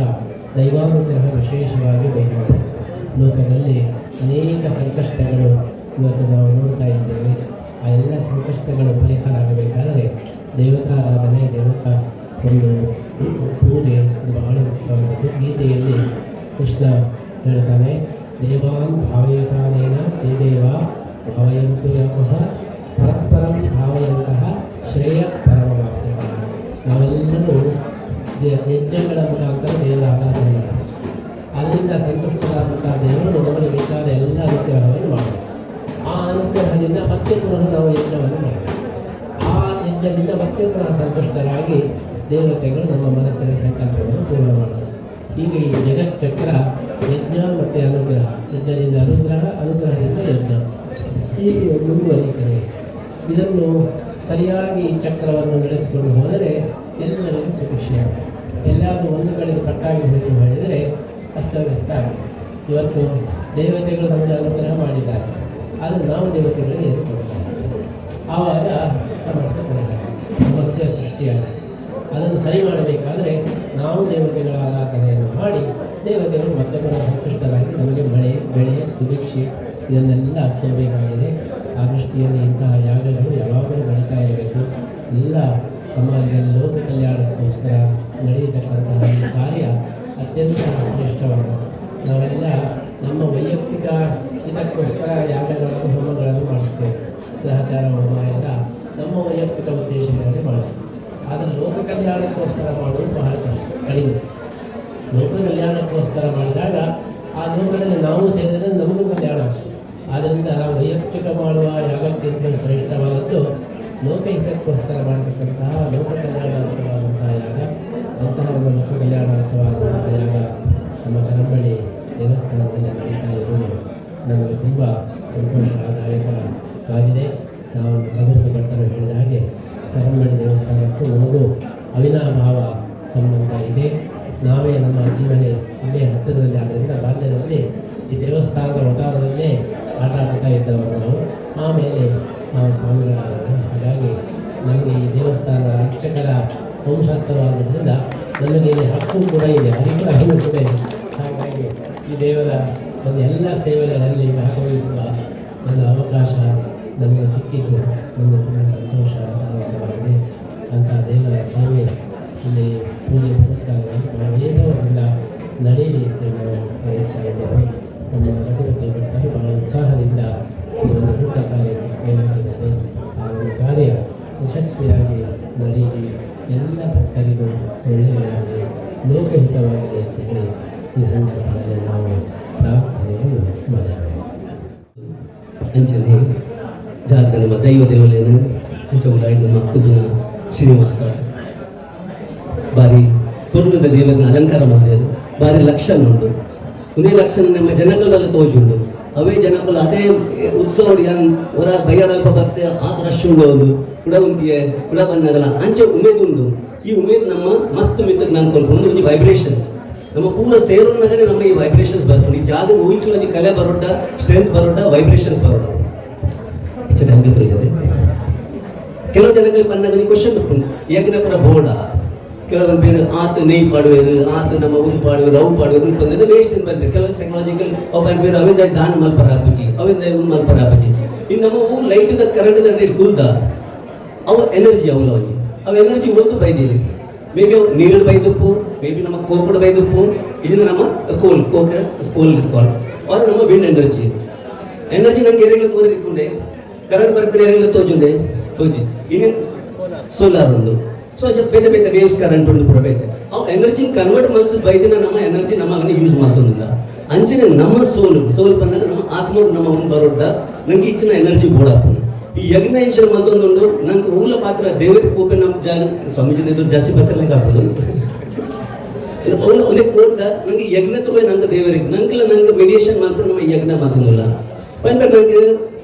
ದೈವಾನುಗ್ರಹ ವಿಶೇಷವಾಗಿ ಬೇಕು. ಲೋಕದಲ್ಲಿ ಅನೇಕ ಸಂಕಷ್ಟಗಳು ಇವತ್ತು ನಾವು ನೋಡ್ತಾ ಇದ್ದೇವೆ. ಆ ಎಲ್ಲ ಸಂಕಷ್ಟಗಳು ಪರಿಹಾರ ಆಗಬೇಕಾದರೆ ದೇವತಾರಾಧನೆ, ದೇವತಾ ಒಂದು ಪೂಜೆ ಅದು ಬಹಳ ಮುಖ್ಯವಾದದ್ದು. ಗೀತೆಯಲ್ಲಿ ಕೃಷ್ಣ ಹೇಳ್ತಾನೆ, ದೇವಾನ್ ಭಾವಯತಾನೇನ ತೇ ದೇವ ಭಾವಯಂತು ಯಮಃ ಪರಸ್ಪರಂ ಭಾವಯಂತಹ ಶ್ರೇಯ ಪರಮವಾಪ್ಸ್ಯತ. ನಾವೆಲ್ಲರೂ ಯಜ್ಞಗಳ ಮುಖಾಂತರ ದೇವರ ಆರಾಧನೆ ಮಾಡ್ತಾರೆ. ಅಲ್ಲಿಂದ ಸಂತುಷ್ಟರಾದಂತಹ ದೇವರು ನಮಗೆ ಬೇಕಾದ ಎಲ್ಲ ಅನುಗ್ರಹವನ್ನು ಮಾಡ್ತಾರೆ. ಆ ಅನುಗ್ರಹದಿಂದ ಮತ್ತೆ ಪುನಃ ನಾವು ಯಜ್ಞವನ್ನು ಮಾಡ್ತೇವೆ. ಆ ಯಜ್ಞದಿಂದ ಮತ್ತೆ ಪುನಃ ಸಂತುಷ್ಟರಾಗಿ ದೇವತೆಗಳು ನಮ್ಮ ಮನಸ್ಸಿನ ಸಂಕಲ್ಪವನ್ನು ಪೂರ್ಣ ಮಾಡ್ತಾರೆ. ಹೀಗೆ ಈ ಜಗಚ್ಚಕ್ರ ಯಜ್ಞ ಮತ್ತು ಅನುಗ್ರಹ, ಯಜ್ಞದಿಂದ ಅನುಗ್ರಹ, ಅನುಗ್ರಹದಿಂದ ಯಜ್ಞ ಹೀಗೆ ಮುಂದುವರಿಯುತ್ತದೆ. ಇದನ್ನು ಸರಿಯಾಗಿ ಚಕ್ರವನ್ನು ನಡೆಸಿಕೊಂಡು ಹೋದರೆ ಎಲ್ಲರಿಗೂ ಸುಭಿಕ್ಷೆ. ಎಲ್ಲಾದರೂ ಒಂದು ಕಡೆಗೆ ಕಟ್ಟಾಗಿ ಹೋಗಿ ಮಾಡಿದರೆ ಅಸ್ತವ್ಯಸ್ತ ಆಗಿದೆ. ಇವತ್ತು ದೇವತೆಗಳು ನಮಗೆ ಅನುಗ್ರಹ ಮಾಡಿದ್ದಾರೆ, ಆದರೆ ನಾವು ದೇವತೆಗಳಿಗೆ ಏನು ಕೊಡ್ತಾರೆ, ಆವಾಗ ಸಮಸ್ಯೆ ಸೃಷ್ಟಿಯಾಗಿದೆ. ಅದನ್ನು ಸರಿ ಮಾಡಬೇಕಾದರೆ ನಾವು ದೇವತೆಗಳ ಆರಾಧನೆಯನ್ನು ಮಾಡಿ ದೇವತೆಗಳು ಮತ್ತೆ ಸಂತುಷ್ಟರಾಗಿ ನಮಗೆ ಮಳೆ, ಬೆಳೆ, ಸುಭಿಕ್ಷೆ ಇದನ್ನೆಲ್ಲ ಕೊಡಬೇಕಾಗಿದೆ. ಆ ದೃಷ್ಟಿಯಲ್ಲಿ ಇಂತಹ ಯಾಗಗಳು ಯಾವಾಗಲೂ ನಡೀತಾ ಇರಬೇಕು. ಎಲ್ಲ ಸಮಾಜದಲ್ಲಿ ಲೋಕ ಕಲ್ಯಾಣಕ್ಕೋಸ್ಕರ ನಡೆಯತಕ್ಕಂತಹ ಈ ಕಾರ್ಯ ಅತ್ಯಂತ ಶ್ರೇಷ್ಠವಾದ. ನಾವೆಲ್ಲ ನಮ್ಮ ವೈಯಕ್ತಿಕ ಇದಕ್ಕೋಸ್ಕರ ಯಾಗಗಳನ್ನು, ಹೋಮಗಳನ್ನು ಮಾಡಿಸ್ತೇವೆ. ಗ್ರಹಚಾರ ಹೋಮ ಎಲ್ಲ ನಮ್ಮ ವೈಯಕ್ತಿಕ ಉದ್ದೇಶಗಳಲ್ಲಿ ಮಾಡ್ತೀವಿ. ಆದರೆ ಲೋಕ ಕಲ್ಯಾಣಕ್ಕೋಸ್ಕರ ಮಾಡುವುದು ಬಹಳ ಕಡಿಮೆ. ಲೋಕ ಕಲ್ಯಾಣಕ್ಕೋಸ್ಕರ ಮಾಡಿದಾಗ ಆ ಲೋಕದಲ್ಲಿ ನಾವು ಸೇರಿದರೆ ನಮಗೂ ಕಲ್ಯಾಣ ಆಗ್ತದೆ. ಆದ್ದರಿಂದ ವೈಯಕ್ತಿಕ ಮಾಡುವ ಯಾಗಕ್ಕಿಂತ ಶ್ರೇಷ್ಠವಾದದ್ದು ಲೋಕಹಿತಕ್ಕೋಸ್ಕರ ಮಾಡತಕ್ಕಂತಹ ಲೋಕ ಕಲ್ಯಾಣಾರ್ಥವಾದಂತಹ ಯಾಗ. ಅಂತಹ ಒಂದು ಲೋಕ ಕಲ್ಯಾಣಾರ್ಥವಾದಂತಹ ಯಾಗ ನಮ್ಮ ಕರಂಬಳಿ ದೇವಸ್ಥಾನದಲ್ಲಿ ನಡೀತಾ ಇರುವುದು ನಮಗೆ ತುಂಬ ಸಂತೋಷದಾಯಕವಾಗಿದೆ. ನಾವು ಭಗವಂತ ಭಟ್ಟರು ಹೇಳಿದ ಹಾಗೆ ಕರಂಬಳಿ ದೇವಸ್ಥಾನಕ್ಕೂ ನಮಗೂ ಅವಿನಾಭಾವ ಸಂಬಂಧ ಇದೆ. ನಾವೇ ನಮ್ಮ ಜೀವನ ಇಲ್ಲೇ ಹತ್ತಿರದಲ್ಲಿ ಆದ್ದರಿಂದ ಬಾಲ್ಯದಲ್ಲಿ ಈ ದೇವಸ್ಥಾನದ ವಟಾರದಲ್ಲೇ ಆಟ ಆಡ್ತಾ ಇದ್ದವರು ನಾವು. ಆಮೇಲೆ ನಾವು ಸ್ವಾಮಿಗಳಾಗಿದ್ದೇವೆ. ಹಾಗಾಗಿ ನಮಗೆ ಈ ದೇವಸ್ಥಾನದ ಅರ್ಚಕರ ವಂಶಸ್ಥವಾದ್ದರಿಂದ ನಮಗೆ ಇಲ್ಲಿ ಹಕ್ಕು ಕೂಡ ಇದೆ, ಅಧಿಕಾರವೂ ಕೂಡ ಇದೆ. ಹಾಗಾಗಿ ಈ ದೇವರ ಒಂದು ಎಲ್ಲ ಸೇವೆಗಳಲ್ಲಿ ಭಾಗವಹಿಸುವ ಒಂದು ಅವಕಾಶ ನಮಗೆ ಸಿಕ್ಕಿದ್ದು ನಮಗೆ ತುಂಬ ಸಂತೋಷವಾಗಿದೆ. ಅಂತಹ ದೇವರ ಸೇವೆ ಇಲ್ಲಿ ಪೂಜೆ ಪುರಸ್ಕಾರಗಳನ್ನು ವೇಗದಿಂದ ನಡೆಯಲಿ ಅಂತ ನಾವು ಬಯಸ್ತಾ ಇದ್ದೇವೆ. ನಮ್ಮ ರಘುಪತಿ ಭಟ್ಟರು ಬಹಳ ಉತ್ಸಾಹದಿಂದ ಈ ಒಂದು ಊಟ ಕಾರ್ಯಕ್ಕೆ ಕೈಗೊಂಡಿದ್ದಾರೆ. ಆ ಒಂದು ಕಾರ್ಯ ಯಶಸ್ವಿಯಾಗಿ ನಡೆಯಲಿ, ಎಲ್ಲ ಭಕ್ತರಿಗೂ ಒಳ್ಳೆಯದಾಗಲಿ, ಲೋಕಹಿತವಾಗಲಿ ಅಂತ ಹೇಳಿ ಈ ಸಂದರ್ಭದಲ್ಲಿ ನಾವು ಪ್ರಾರ್ಥನೆಯನ್ನು ಮಾಡಿದ್ದೇವೆ. ಅಂಚನೆ ಜಾಗದ ನಮ್ಮ ದೈವ ದೇವಲೆಯನ್ನು ಅಂಚ ಉಳ್ಳಾಡಿ ನಮ್ಮ ಕುದುನ ಶ್ರೀನಿವಾಸ ಬಾರಿ ಕೊರುಳದ ದೇವರನ್ನ ಅಲಂಕಾರ ಮಾಡಿದ್ರು. ಬಾರಿ ಲಕ್ಷಣ ಉಂಟು, ಉನೇ ಲಕ್ಷಣ ನಮ್ಮ ಜನಗಳೆಲ್ಲ ತೋಜುಂಡು. ಅವೇ ಜನಗಳು ಅದೇ ಉತ್ಸವ ಹೊರ ಬೈಯಡಲ್ಪ ಬರ್ತೆ ಆ ರಶ್ ಉಂಡು ಒಂದು ಕೂಡ ಉಂಟಿಯೇ ಕೂಡ ಬಂದಾಗಲ್ಲ ಅಂಚೆ ಉಮೇದು ಉಂಡು. ಈ ಉಮೇದು ನಮ್ಮ ಮಸ್ತ್ ಮಿತ್ರ ನಾನು ಕೊಲ್ಕೊಂಡು ಒಂದು ವೈಬ್ರೇಷನ್ಸ್ ನಮ್ಮ ಪೂರ ಸೇರೋನಾಗೇ ನಮ್ಮ ಈ ವೈಬ್ರೇಷನ್ಸ್ ಬರ್ಕೊಂಡು ಈ ಜಾಗ ಊಹಿಕೊಳ್ಳಿ ಕಲೆ ಬರೋಟ, ಸ್ಟ್ರೆಂತ್ ಬರೋಟ, ವೈಬ್ರೇಷನ್ಸ್ ಬರೋಟ ಹೆಚ್ಚು ಇದೆ. ಕೆಲವು ಜನಗಳಿಗೆ ಬಂದಾಗ ಕ್ವಶನ್ ಬರ್ಕೊಂಡು ಏಕನ ಪರ ಬೋರ್ಡ ಕೆಲವೊಂದು ಬೇರೆ ಆತ ನೆಯ್ ಪಾಡುವುದು, ಆತ ನಮ್ಮ ಉಂಟು ಪಾಡುವುದು, ಅವು ಪಾಡುವುದು ಬಂದಿದ್ದು ವೇಸ್ಟ್ ಬಂದಿದೆ. ಕೆಲವು ಸೈಕಲಾಜಿಕಲ್ ಒಬ್ಬರು ಬೇರೆ ಅವಿಂದ ದಾನ ಮಲ್ಪರ ಹಾಕಿ ಅವಿಂದ ಉನ್ ಮಲ್ಪರ ಹಾಕಿ ಇನ್ನು ನಮ್ಮ ಲೈಟ್ ಕರೆಂಟ್ ಕುಲ್ದ ಅವ ಎನರ್ಜಿ ಅವಲವಾಗಿ ಅವು ಎನರ್ಜಿ ಒಂದು ಬೈದೀವಿ ಮೇ ಬಿ ನೀರು ಬೈದುಪ್ಪು, ಮೇ ಬಿ ನಮ್ಮ ಕೋಕುಡು ಬೈದುಪ್ಪು, ಇದನ್ನು ನಮ್ಮ ಕೋಲ್ ಅವ್ರು ನಮ್ಮ ವಿಂಡ್ ಎನರ್ಜಿ ನಂಗೆ ಏರಿಯಾಗಳು ತೋರಿಕೊಂಡೆ ಕರೆಂಟ್ ಬರ್ಪಿನ ಏರಿಯಾಗಳು ತೋಜಿ ಇನ್ನೇನು ಸೋಲಾರ್ ಉಂಡು. ಸೊ ಬೇತೆ ಬೇತೆ ವೇವ್ಸ್ ಕರೆಂಟ್ ಉಂಡು ಪೂರ ಬೇತೆ ಅವು ಎನರ್ಜಿ ಕನ್ವರ್ಟ್ ಮಾಡ್ತದ ಬೈದಿನ ನಮ್ಮ ಎನರ್ಜಿ ನಮ್ಮ ಅವನಿಗೆ ಯೂಸ್ ಮಾಡ್ತೋದಿಲ್ಲ. ಅಂಚಿನ ನಮ್ಮ ಸೋಲ್ ಬಂದಾಗ ನಮ್ಮ ಆತ್ಮ ನಮ್ಮ ಅವ್ನು ಬರೋಡ್ಡ ನಂಗೆ ಇಚ್ಚಿನ ಎನರ್ಜಿ ಬೋಡಾಪು ಈ ಯಜ್ಞ ಇಂಚಿನ ಮತ್ತೊಂದು ನಂಗೆ ಊಲ ಪಾತ್ರ ದೇವರಿಗೆ ಕೋಪೆ ನಮ್ಮ ಜಾಗ ಸ್ವಾಮೀಜಿ ಎದುರು ಜಾಸ್ತಿ ಪತ್ರಲಿಕ್ಕೆ ಆಗ್ತದೆ ಒಂದೇ ಕೋರ್ದ ನಂಗೆ ಯಜ್ಞ ತೋವೆ ನಂಗೆ ದೇವರಿಗೆ ನಂಗೆ ಮೆಡಿಯೇಷನ್ ಮಾಡ್ಕೊಂಡು ನಮ್ಮ ಯಜ್ಞ ಮಾತಂಗಿಲ್ಲ ಬಂದ್ರೆ ನಂಗೆ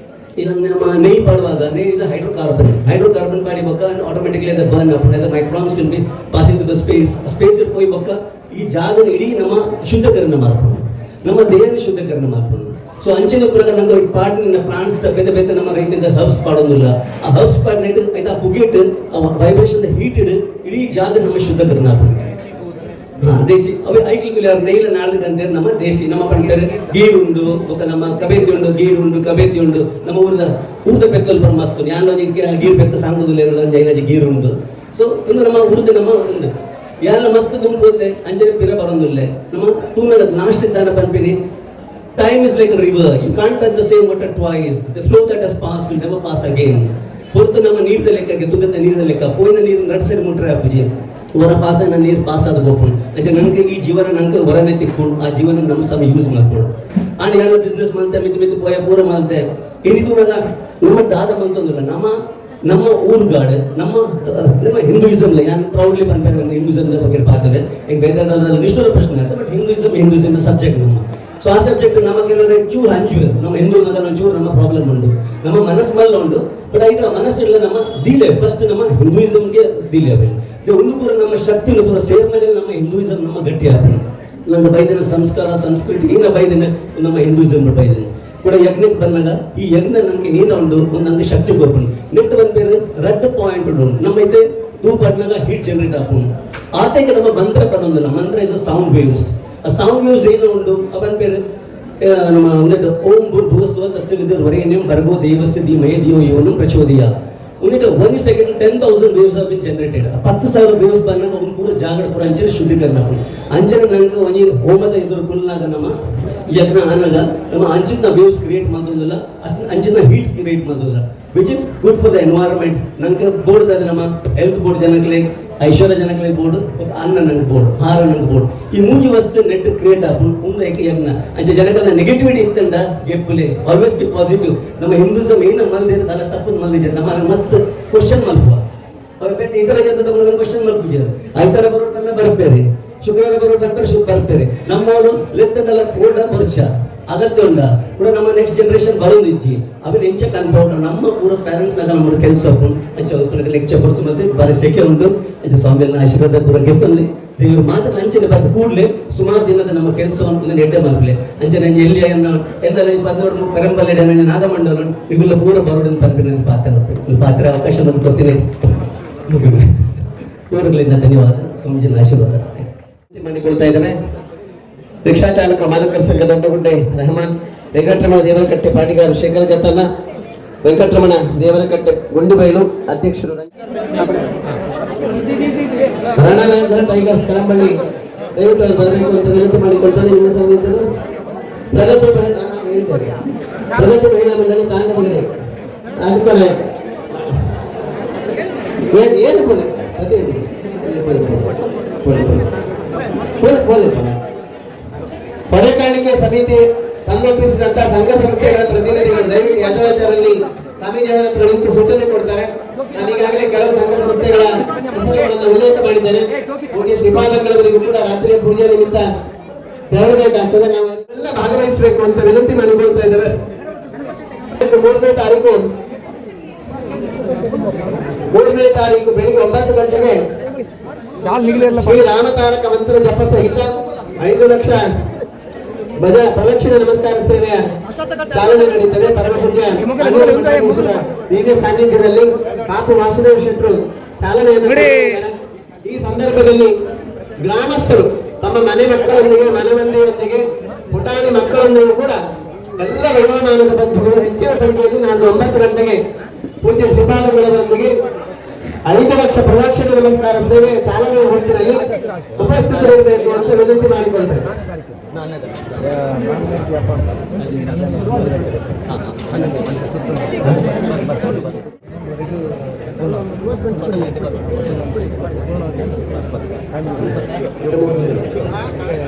ಈಗ ನಮ್ಮ ನೆಯ್ ಪಾಡುವಾಗ ನೆಯ್ ಇಸ್ ಅ ಹೈಡ್ರೋಕಾರ್ಬನ್ ಪಾಡಿ ಬೊಕ್ಕ ಆಟೋಮೆಟಿಕ್ಲಿ ಅದು ಬರ್ನ್ ಅಪ್ ಅದು microns will be passing to the space ಹೋಗಿ ಬೊಕ್ಕ ಈ ಜಾಗನ ಇಡೀ ನಮ್ಮ ಶುದ್ಧೀಕರಣ ಮಾಡ್ಕೊಂಡು ನಮ್ಮ ದೇಹನ ಶುದ್ಧೀಕರಣ ಮಾಡ್ಕೊಂಡು. ಸೊ ಅಂಚಿನ ಪ್ರಕಾರ ನಮ್ಗೆ ಪಾರ್ಟ್ ಪ್ಲಾಂಟ್ಸ್ ಬೇತೆ ಬೇತೆ ನಮ್ಮ ರೈತರಿಂದ ಹರ್ಬ್ಸ್ ಪಾಡೋದಿಲ್ಲ. ಆ ಹರ್ಬ್ಸ್ ಪಾಡ್ ನೆಟ್ಟು ಆಯ್ತಾ ಪುಗೆಟ್ ವೈಬ್ರೇಷನ್ ಹೀಟೆಡ್ ಇಡೀ ಜಾಗ ನಮ್ಮ ಶುದ್ಧೀಕರಣ ಆಗ್ಬೋದು. ದೇಶಿ ಅವೇ ಐಕ್ಲಿಕ್ಕೆ ಯಾರು ನೈಲ ನಾಳ್ದಕ್ಕೆ ಅಂತೇಳಿ ನಮ್ಮ ದೇಶಿ ನಮ್ಮ ಪಂಟರು ಗೀರು ಉಂಡು ಮತ್ತು ನಮ್ಮ ಕಬೇತಿ ಉಂಡು ಗೀರು ಉಂಡು ಕಬೇತಿ ಉಂಡು ನಮ್ಮ ಊರ್ದ ಬೆತ್ತಲ್ ಬರ ಮಸ್ತು ಯಾರು ಗೀರು ಬೆತ್ತ ಸಾಂಗುದಿಲ್ಲ ಜೈಲಾಜಿ ಗೀರು ಉಂಡು. ಸೊ ಇನ್ನು ನಮ್ಮ ಊರ್ದ ನಮ್ಮ ಒಂದು ಎಲ್ಲ ಮಸ್ತ್ ತುಂಬುತ್ತೆ ಅಂಜನೆ ಪಿರ ಬರೋದಿಲ್ಲ ನಮ್ಮ ತೂನದ ಲಾಸ್ಟ್ ದಾನ ಪಂಪಿನಿ time is like river you can't touch the same water twice the flow that has passed will never pass again. ಹೊರತು ನಮ್ಮ ನೀರಿನ ಲೆಕ್ಕಕ್ಕೆ ತುಗತ್ತ ನೀರಿನ ಲೆಕ್ಕ ಪೋಯಿನ ನೀರು ನಡ್ಸರಿ ಮುಟ್ರೆ ಅಪ್ಪಜಿ ಹೊರ ಪಾಸ ನನ್ನ ನೀರು ಪಾಸ್ ಆದ ಬೋಪುಣ್ ಅಜ್ಜ ನನಗೆ ಈ ಜೀವನ ನಂಗೆ ಹೊರನೆ ತಿಕ್ಕೊಂಡು ಆ ಜೀವನ ನಮ್ಮ ಸಮ ಯೂಸ್ ಮಾಡ್ಕೊಂಡು ಆಂಡ್ ಎಲ್ಲ ಬಿಸ್ನೆಸ್ ಮಾಡ್ತೆ ಮಿತ್ತು ಪೋಯ ಪೂರ ಮಾಡ್ತೆ ಏನಿದು ನಮ್ಮ ದಾದ ಮಂತಂದಿಲ್ಲ ನಮ್ಮ ಊರುಗಾಡು ನಮ್ಮ ಹಿಂದೂಯಿಸಮ್ ಯಾರು ಪ್ರೌಡ್ಲಿ ಬಂದ ಹಿಂದೂಯಿಸಮ್ ಬಗ್ಗೆ ಪಾತ್ರೆ ಈಗ ಬೇರೆ ನಿಷ್ಠುರ ಪ್ರಶ್ನೆ ಆಯ್ತು ಬಟ್ ಹಿಂದೂಯಿಸಮ್ ಸಬ್ಜೆಕ್ಟ್ ನಮ್ಮ. ಸೊ ಆ ಸಬ್ಜೆಕ್ಟ್ ನಮಗೆ ಚೂರು ಹಂಚುವೆ ನಮ್ಮ ಹಿಂದೂ ಚೂರು ನಮ್ಮ ಪ್ರಾಬ್ಲಮ್ ಉಂಟು ನಮ್ಮ ಮನಸ್ಸು ಮಲ್ಲ ಉಂಟು ಬಟ್ ಐಟ ಮನಸ್ಸಿಲ್ಲ ನಮ್ಮ ದೀಲೆ ಫಸ್ಟ್ ನಮ್ಮ ಹಿಂದೂಯಿಸಮ್ಗೆ ದೀಲೆ ಅವೆ ಒಂದು ಪೂರ ನಮ್ಮ ಶಕ್ತಿ ಪೂರ ಸೇರ್ನಾಗ ನಮ್ಮ ಹಿಂದೂಯಿಸಮ್ ನಮ್ಮ ಗಟ್ಟಿ ಆಗಿ ನನ್ನ ಬೈದಿನ ಸಂಸ್ಕಾರ ಸಂಸ್ಕೃತಿ ಏನ ಬೈದಿನ ನಮ್ಮ ಹಿಂದೂಯಿಸಮ್ ಬೈದಿನ ಕೂಡ ಯಜ್ಞಕ್ಕೆ ಬಂದಾಗ ಈ ಯಜ್ಞ ನಮಗೆ ಏನ ಉಂಡು ಒಂದು ನಮಗೆ ಶಕ್ತಿ ಕೊಡ್ಕೊಂಡು ನೆಟ್ಟು ಒಂದು ಬೇರೆ ರೆಡ್ ಪಾಯಿಂಟ್ ಉಂಟು ನಮ್ಮ ಐತೆ ತೂ ಪಟ್ನಾಗ ಹೀಟ್ ಜನರೇಟ್ ಹಾಕೊಂಡು ಆತಕ್ಕೆ ನಮ್ಮ ಮಂತ್ರ ಬರೋದಿಲ್ಲ ಮಂತ್ರ ಇಸ್ ಅ ಸೌಂಡ್ ವೇವ್ಸ್ ಆ ಸೌಂಡ್ ವೇವ್ಸ್ ಏನು ಉಂಟು ಅವನ ಬೇರೆ ನಮ್ಮ ಒಂದಿಟ್ಟು ಓಂ ಭೂಸ್ವ ತಸ್ಯ ವಿದ್ಯುರ್ವರೇಣ್ಯಂ ಭರ್ಗೋ ದೇವಸ್ಯ ಧೀಮಹಿ ಧಿಯೋ ಯೋ ನಃ ಪ್ರಚೋದಯಾತ್ ಒಂದಿಟ್ಟು 1 second 10,000 waves have been generated 10,000 waves ಬಂದಾಗ ಒಂದು ಪೂರ ಜಾಗಡ ಪೂರ ಅಂಚೆ ಶುದ್ಧೀಕರಣ ಅಂಚನೆ ನಂಗೆ ಒಂದು ಹೋಮದ ಇದ್ರ ಕುಲ್ನಾಗ ನಮ್ಮ ಯಜ್ಞ ಅನ್ನಾಗ ನಮ್ಮ ಅಂಚಿನ ವೇವ್ಸ್ ಕ್ರಿಯೇಟ್ ಮಾಡೋದಿಲ್ಲ ಅಂಚಿನ ಹೀಟ್ ಕ್ರಿಯೇಟ್ ಮಾಡೋದಿಲ್ಲ which is good for the environment ನಂಗೆ ಬೋರ್ಡ್ ಅದು ನಮ್ಮ ಹೆಲ್ತ್ ಬೋರ್ಡ್ ಜನಕ್ಕೆ ಐಶ್ವರ್ಯ ಜನಕ್ಕೆ ಬೋರ್ಡ್ ಮತ್ತು ಅನ್ನ ನಂಗೆ ಬೋರ್ಡ್ ಆಹಾರ ನಂಗೆ ಬೋರ್ಡ್ ಈ ಮೂಜು ವಸ್ತು ನೆಟ್ ಕ್ರಿಯೇಟ್ ಆಗಿ ಮುಂದೆ ಯಜ್ಞ ಅಂಚೆ ಜನಕ್ಕೆ ನೆಗೆಟಿವಿಟಿ ಇತ್ತಂಡ ಗೆಪ್ಪುಲೆ ಆಲ್ವೇಸ್ ಬಿ ಪಾಸಿಟಿವ್ ನಮ್ಮ ಹಿಂದೂಸಮ್ ಏನು ಮಲ್ದಿರ ಅಲ್ಲ ತಪ್ಪು ಮಲ್ದಿದ್ದಾರೆ ನಮ್ಮ ಮಸ್ತ್ ಕ್ವಶನ್ ಮಲ್ಪುವ ಅವ್ರ ಬೇರೆ ಇತರ ಜನ ಕ್ವಶನ್ ಮಲ್ಪಿದ್ದಾರೆ ಐತರ ಬರೋಟನ್ನ ಬರ್ಬೇರೆ ಶುಕ್ರವಾರ ಬರೋಟಂತ ಬರ್ಬೇರೆ ನಮ್ಮವರು ಲೆಕ್ಕದಲ್ಲ ಪೂರ್ಣ ವರ್ಷ ಅಗತ್ಯ ಉಂಡ ಕೂಡ ನಮ್ಮ ನೆಕ್ಸ್ಟ್ ಜನರೇಷನ್ ಬರೋದಿಜ್ಜಿ ಆಮೇಲೆ ಎಂಚ ಕನ್ಪೌಂಡ್ ನಮ್ಮ ಪೂರ ಪ್ಯಾರೆಂಟ್ಸ್ ನಾಗ ನಮ್ಮ ಕೆಲಸ ಅಂಚೆ ಲೆಕ್ಚರ್ ಬರ್ಸ್ ಮತ್ತೆ ಬಾರಿ ಸೆಕೆ ಉಂಟು ಅಂಚೆ ಸ್ವಾಮಿಯನ್ನ ಆಶೀರ್ವಾದ ಪೂರ ಗೆತ್ತಲ್ಲಿ ದೇವರು ಮಾತ್ರ ಅಂಚನೆ ಬಂದ ಕೂಡಲೇ ಸುಮಾರು ದಿನದ ನಮ್ಮ ಕೆಲಸವನ್ನು ಎಡ್ಡೆ ಮಲ್ಪಲೆ ಅಂಚೆ ನಂಗೆ ಎಲ್ಲಿ ಎಂದಲ್ಲ ಬಂದವರು ಪರಂಬಲ್ಲೆ ನಂಗೆ ನಾಗಮಂಡಲ ಇವೆಲ್ಲ ಪೂರ ಬರೋಡಿನ ಪಂಪಿನ ಪಾತ್ರ ಅವಕಾಶ ಬಂದು ಕೊಡ್ತೀನಿ ಇವರುಗಳಿಂದ ಧನ್ಯವಾದ ಸ್ವಾಮೀಜಿನ ಆಶೀರ್ವಾದ ಮಾಡಿಕೊಳ್ತಾ ಇದ್ದೇವೆ. ರಿಕ್ಷಾ ಚಾಲಕ ಮಾಲಕರ ಸಂಘ ದೊಡ್ಡಗುಡ್ಡೆ ರೆಹಮಾನ್, ವೆಂಕಟರಮಣ ದೇವರಕಟ್ಟೆ ಪಾಟಿಗಾರ ಶೇಖರ ಜತನ, ವೆಂಕಟರಮಣ ದೇವರಕಟ್ಟೆ ಗುಂಡಿಬೈಲು ಅಧ್ಯಕ್ಷರು, ರಣನಾಯಕರ ಟೈಗರ್ಸ್ ಕಳಂಬಳ್ಳಿ ದಯವಿಟ್ಟು ಅವರು ಬರಬೇಕು ಅಂತ ವಿನಂತಿ ಮಾಡಿಕೊಳ್ತಾರೆ. ನಿಮ್ಮ ಸಂಗೀತರು ಪ್ರಗತಿ ಮಹಿಳಾ ಮಂಡಳಿ ತಾಂಡಮಗಡೆ ನಾಯಕ ಏನು ಹೊರೆಕಾಣಿಕೆ ಸಮಿತಿ ಸಂಘಟಿಸಿದಂತಹ ಸಂಘ ಸಂಸ್ಥೆಗಳ ಪ್ರತಿನಿಧಿಗಳು ದಯವಿಟ್ಟು ಯಾದವಾಚಾರಲ್ಲಿ ಸ್ವಾಮೀಜಿಯವರ ಹತ್ರ ನಿಂತು ಸೂಚನೆ ಕೊಡ್ತಾರೆ. ನಾನು ಈಗಾಗಲೇ ಕೆಲವು ಸಂಘ ಸಂಸ್ಥೆಗಳ ಹೆಸರುಗಳನ್ನು ಉಲ್ಲೇಖ ಮಾಡಿದ್ದೇನೆ. ಶ್ರೀಪಾದಂಗಳವರಿಗೂ ಕೂಡ ರಾತ್ರಿಯ ಪೂಜೆ ನಿಮಿತ್ತ ತೆರಳಬೇಕಾಗ್ತದೆ. ನಾವು ಎಲ್ಲ ಭಾಗವಹಿಸಬೇಕು ಅಂತ ವಿನಂತಿ ಮಾಡಿಕೊಳ್ತಾ ಇದ್ದೇವೆ. 3ನೇ ತಾರೀಕು ಬೆಳಿಗ್ಗೆ 9 ಗಂಟೆಗೆ ಶ್ರೀ ರಾಮತಾರಕ ಮಂತ್ರ ಜಪ ಸಹಿತ 5 ಲಕ್ಷ ಪ್ರದಕ್ಷಿಣೆ ನಮಸ್ಕಾರ ಸೇವೆಯ ಚಾಲನೆ ನಡೀತದೆ. ಪರಮಪೂಜ್ಯ ಹೀಗೆ ಸಾನ್ನಿಧ್ಯದಲ್ಲಿ ಕಾಪು ವಾಸುದೇವ ಶೆಟ್ಟರು ಚಾಲನೆಯನ್ನು. ಈ ಸಂದರ್ಭದಲ್ಲಿ ಗ್ರಾಮಸ್ಥರು ತಮ್ಮ ಮನೆ ಮಕ್ಕಳೊಂದಿಗೆ ಮನೆಮಂದಿಯೊಂದಿಗೆ ಪುಟಾಣಿ ಮಕ್ಕಳೊಂದಿಗೆ ಕೂಡ ಎಲ್ಲ ವಯೋಮಾನದ ಬಂಧುಗಳು ಹೆಚ್ಚಿನ ಸಂಖ್ಯೆಯಲ್ಲಿ ನಾಳೆ 9 ಗಂಟೆಗೆ ಪೂಜ್ಯ ಶ್ರೀಪಾದಗಳವರೊಂದಿಗೆ 5 ಲಕ್ಷ ಪ್ರದಕ್ಷಿಣೆ ನಮಸ್ಕಾರ ಸೇವೆ ಚಾಲನೆ ಹೊತ್ತಿನಲ್ಲಿ ಉಪಸ್ಥಿತರಿರಬೇಕು ಅಂತ ವಿನಂತಿ ಮಾಡಿಕೊಳ್ತೇವೆ.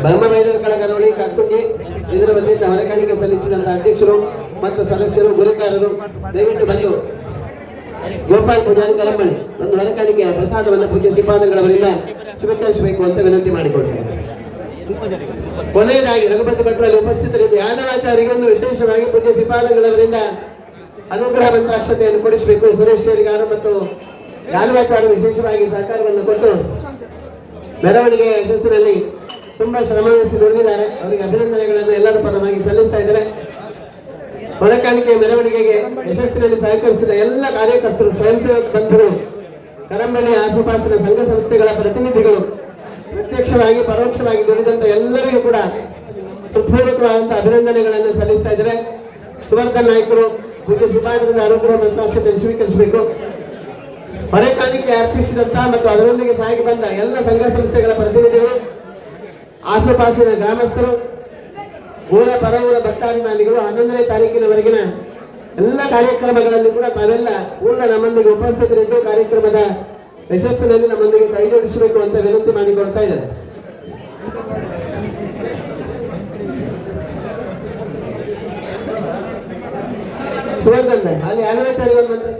ಬ್ರಹ್ಮವೈದ್ಯರ ಕಳಗರವಳಿ ಕಕ್ಕುಂಡಿ ಇದರ ವತಿಯಿಂದ ಹೊರಕಾಣಿಕೆ ಸಲ್ಲಿಸಿದಂತ ಅಧ್ಯಕ್ಷರು ಮತ್ತು ಸದಸ್ಯರು ಗುರಿಕಾರರು ದಯವಿಟ್ಟು ಬಂದು ಗೋಪಾಲ್ ಪೂಜಾರಿ ಕಲಂಬಳ್ಳಿ ಒಂದು ಹೊರಕಾಣಿಕೆಯ ಪ್ರಸಾದವನ್ನು ಪೂಜ್ಯ ಶ್ರೀಪಾದಂಗಳವರಿಂದ ಸ್ವೀಕರಿಸಬೇಕು ಅಂತ ವಿನಂತಿ ಮಾಡಿಕೊಳ್ತೇವೆ. ಕೊನೆಯದಾಗಿ ರಘುಪತಿ ಭಟ್ರಲ್ಲಿ ಉಪಸ್ಥಿತರಿದ್ದು ಯಾದವಾಚಾರ್ಯರನ್ನು ವಿಶೇಷವಾಗಿ ಪೂಜ್ಯ ಶ್ರೀಪಾದಂಗಳವರಿಂದ ಅನುಗ್ರಹ ಮಂತ್ರಾಕ್ಷತೆಯನ್ನು ಕೊಡಿಸಬೇಕು. ಸುರೇಶ್ ಶೇರಿಗಾರು ಮತ್ತು ಯಾದವಾಚಾರ್ಯರು ವಿಶೇಷವಾಗಿ ಸಹಕಾರವನ್ನು ಕೊಟ್ಟು ಮೆರವಣಿಗೆ ಯಶಸ್ಸಿನಲ್ಲಿ ತುಂಬಾ ಶ್ರಮವಹಿಸಿ ದುಡಿದಿದ್ದಾರೆ. ಅವರಿಗೆ ಅಭಿನಂದನೆಗಳನ್ನು ಎಲ್ಲರ ಪರವಾಗಿ ಸಲ್ಲಿಸ್ತಾ ಇದ್ದಾರೆ. ಹೊರಕಾಣಿಕೆ ಮೆರವಣಿಗೆಗೆ ಯಶಸ್ಸಿನಲ್ಲಿ ಸಹಕರಿಸಿದ ಎಲ್ಲ ಕಾರ್ಯಕರ್ತರು, ಸ್ವಯಂ ಸೇವಕ ಬಂಧುಗಳು, ಕರಂಬಳ್ಳಿ ಆಸುಪಾಸಿನ ಸಂಘ ಸಂಸ್ಥೆಗಳ ಪ್ರತಿನಿಧಿಗಳು, ಪ್ರತ್ಯಕ್ಷವಾಗಿ ಪರೋಕ್ಷವಾಗಿ ದುಡಿದಂತ ಎಲ್ಲರಿಗೂ ಕೂಡ ಹೃತ್ಪೂರ್ವಕವಾದಂತಹ ಅಭಿನಂದನೆಗಳನ್ನು ಸಲ್ಲಿಸ್ತಾ ಇದ್ದಾರೆ. ಸುವರ್ಧನ್ ನಾಯಕರು ಪೂಜ್ಯ ಶ್ರೀಪಾದರಿಂದ ಅನುಗ್ರಹ ಮಂತ್ರಾಕ್ಷತೆಯನ್ನು ಸ್ವೀಕರಿಸಬೇಕು. ಹೊರಕಾಣಿಕೆ ಅರ್ಪಿಸಿದಂತಹ ಮತ್ತು ಅದರೊಂದಿಗೆ ಸಾಗಿ ಬಂದ ಎಲ್ಲ ಸಂಘ ಸಂಸ್ಥೆಗಳ ಪ್ರತಿನಿಧಿಗಳು, ಆಸುಪಾಸಿನ ಗ್ರಾಮಸ್ಥರು, ಊರ ಪರವೂರ ಭಕ್ತಾಭಿಮಾನಿಗಳು 11ನೇ ತಾರೀಕಿನವರೆಗಿನ ಎಲ್ಲ ಕಾರ್ಯಕ್ರಮಗಳಲ್ಲಿ ಕೂಡ ತಾವೆಲ್ಲ ಪೂರ್ಣ ನಮ್ಮೊಂದಿಗೆ ಉಪಸ್ಥಿತರಿದ್ದು ಕಾರ್ಯಕ್ರಮದ ಯಶಸ್ಸಿನಲ್ಲಿ ನಮ್ಮೊಂದಿಗೆ ಕೈ ಜೋಡಿಸಬೇಕು ಅಂತ ವಿನಂತಿ ಮಾಡಿಕೊಳ್ತಾ ಇದ್ದಾರೆ. ಸುವರ್ಧನ್ ಅಲ್ಲಿ ಯಾದವಾಚಾರ್ಯ ಒಂದು ಮಂತ್ರ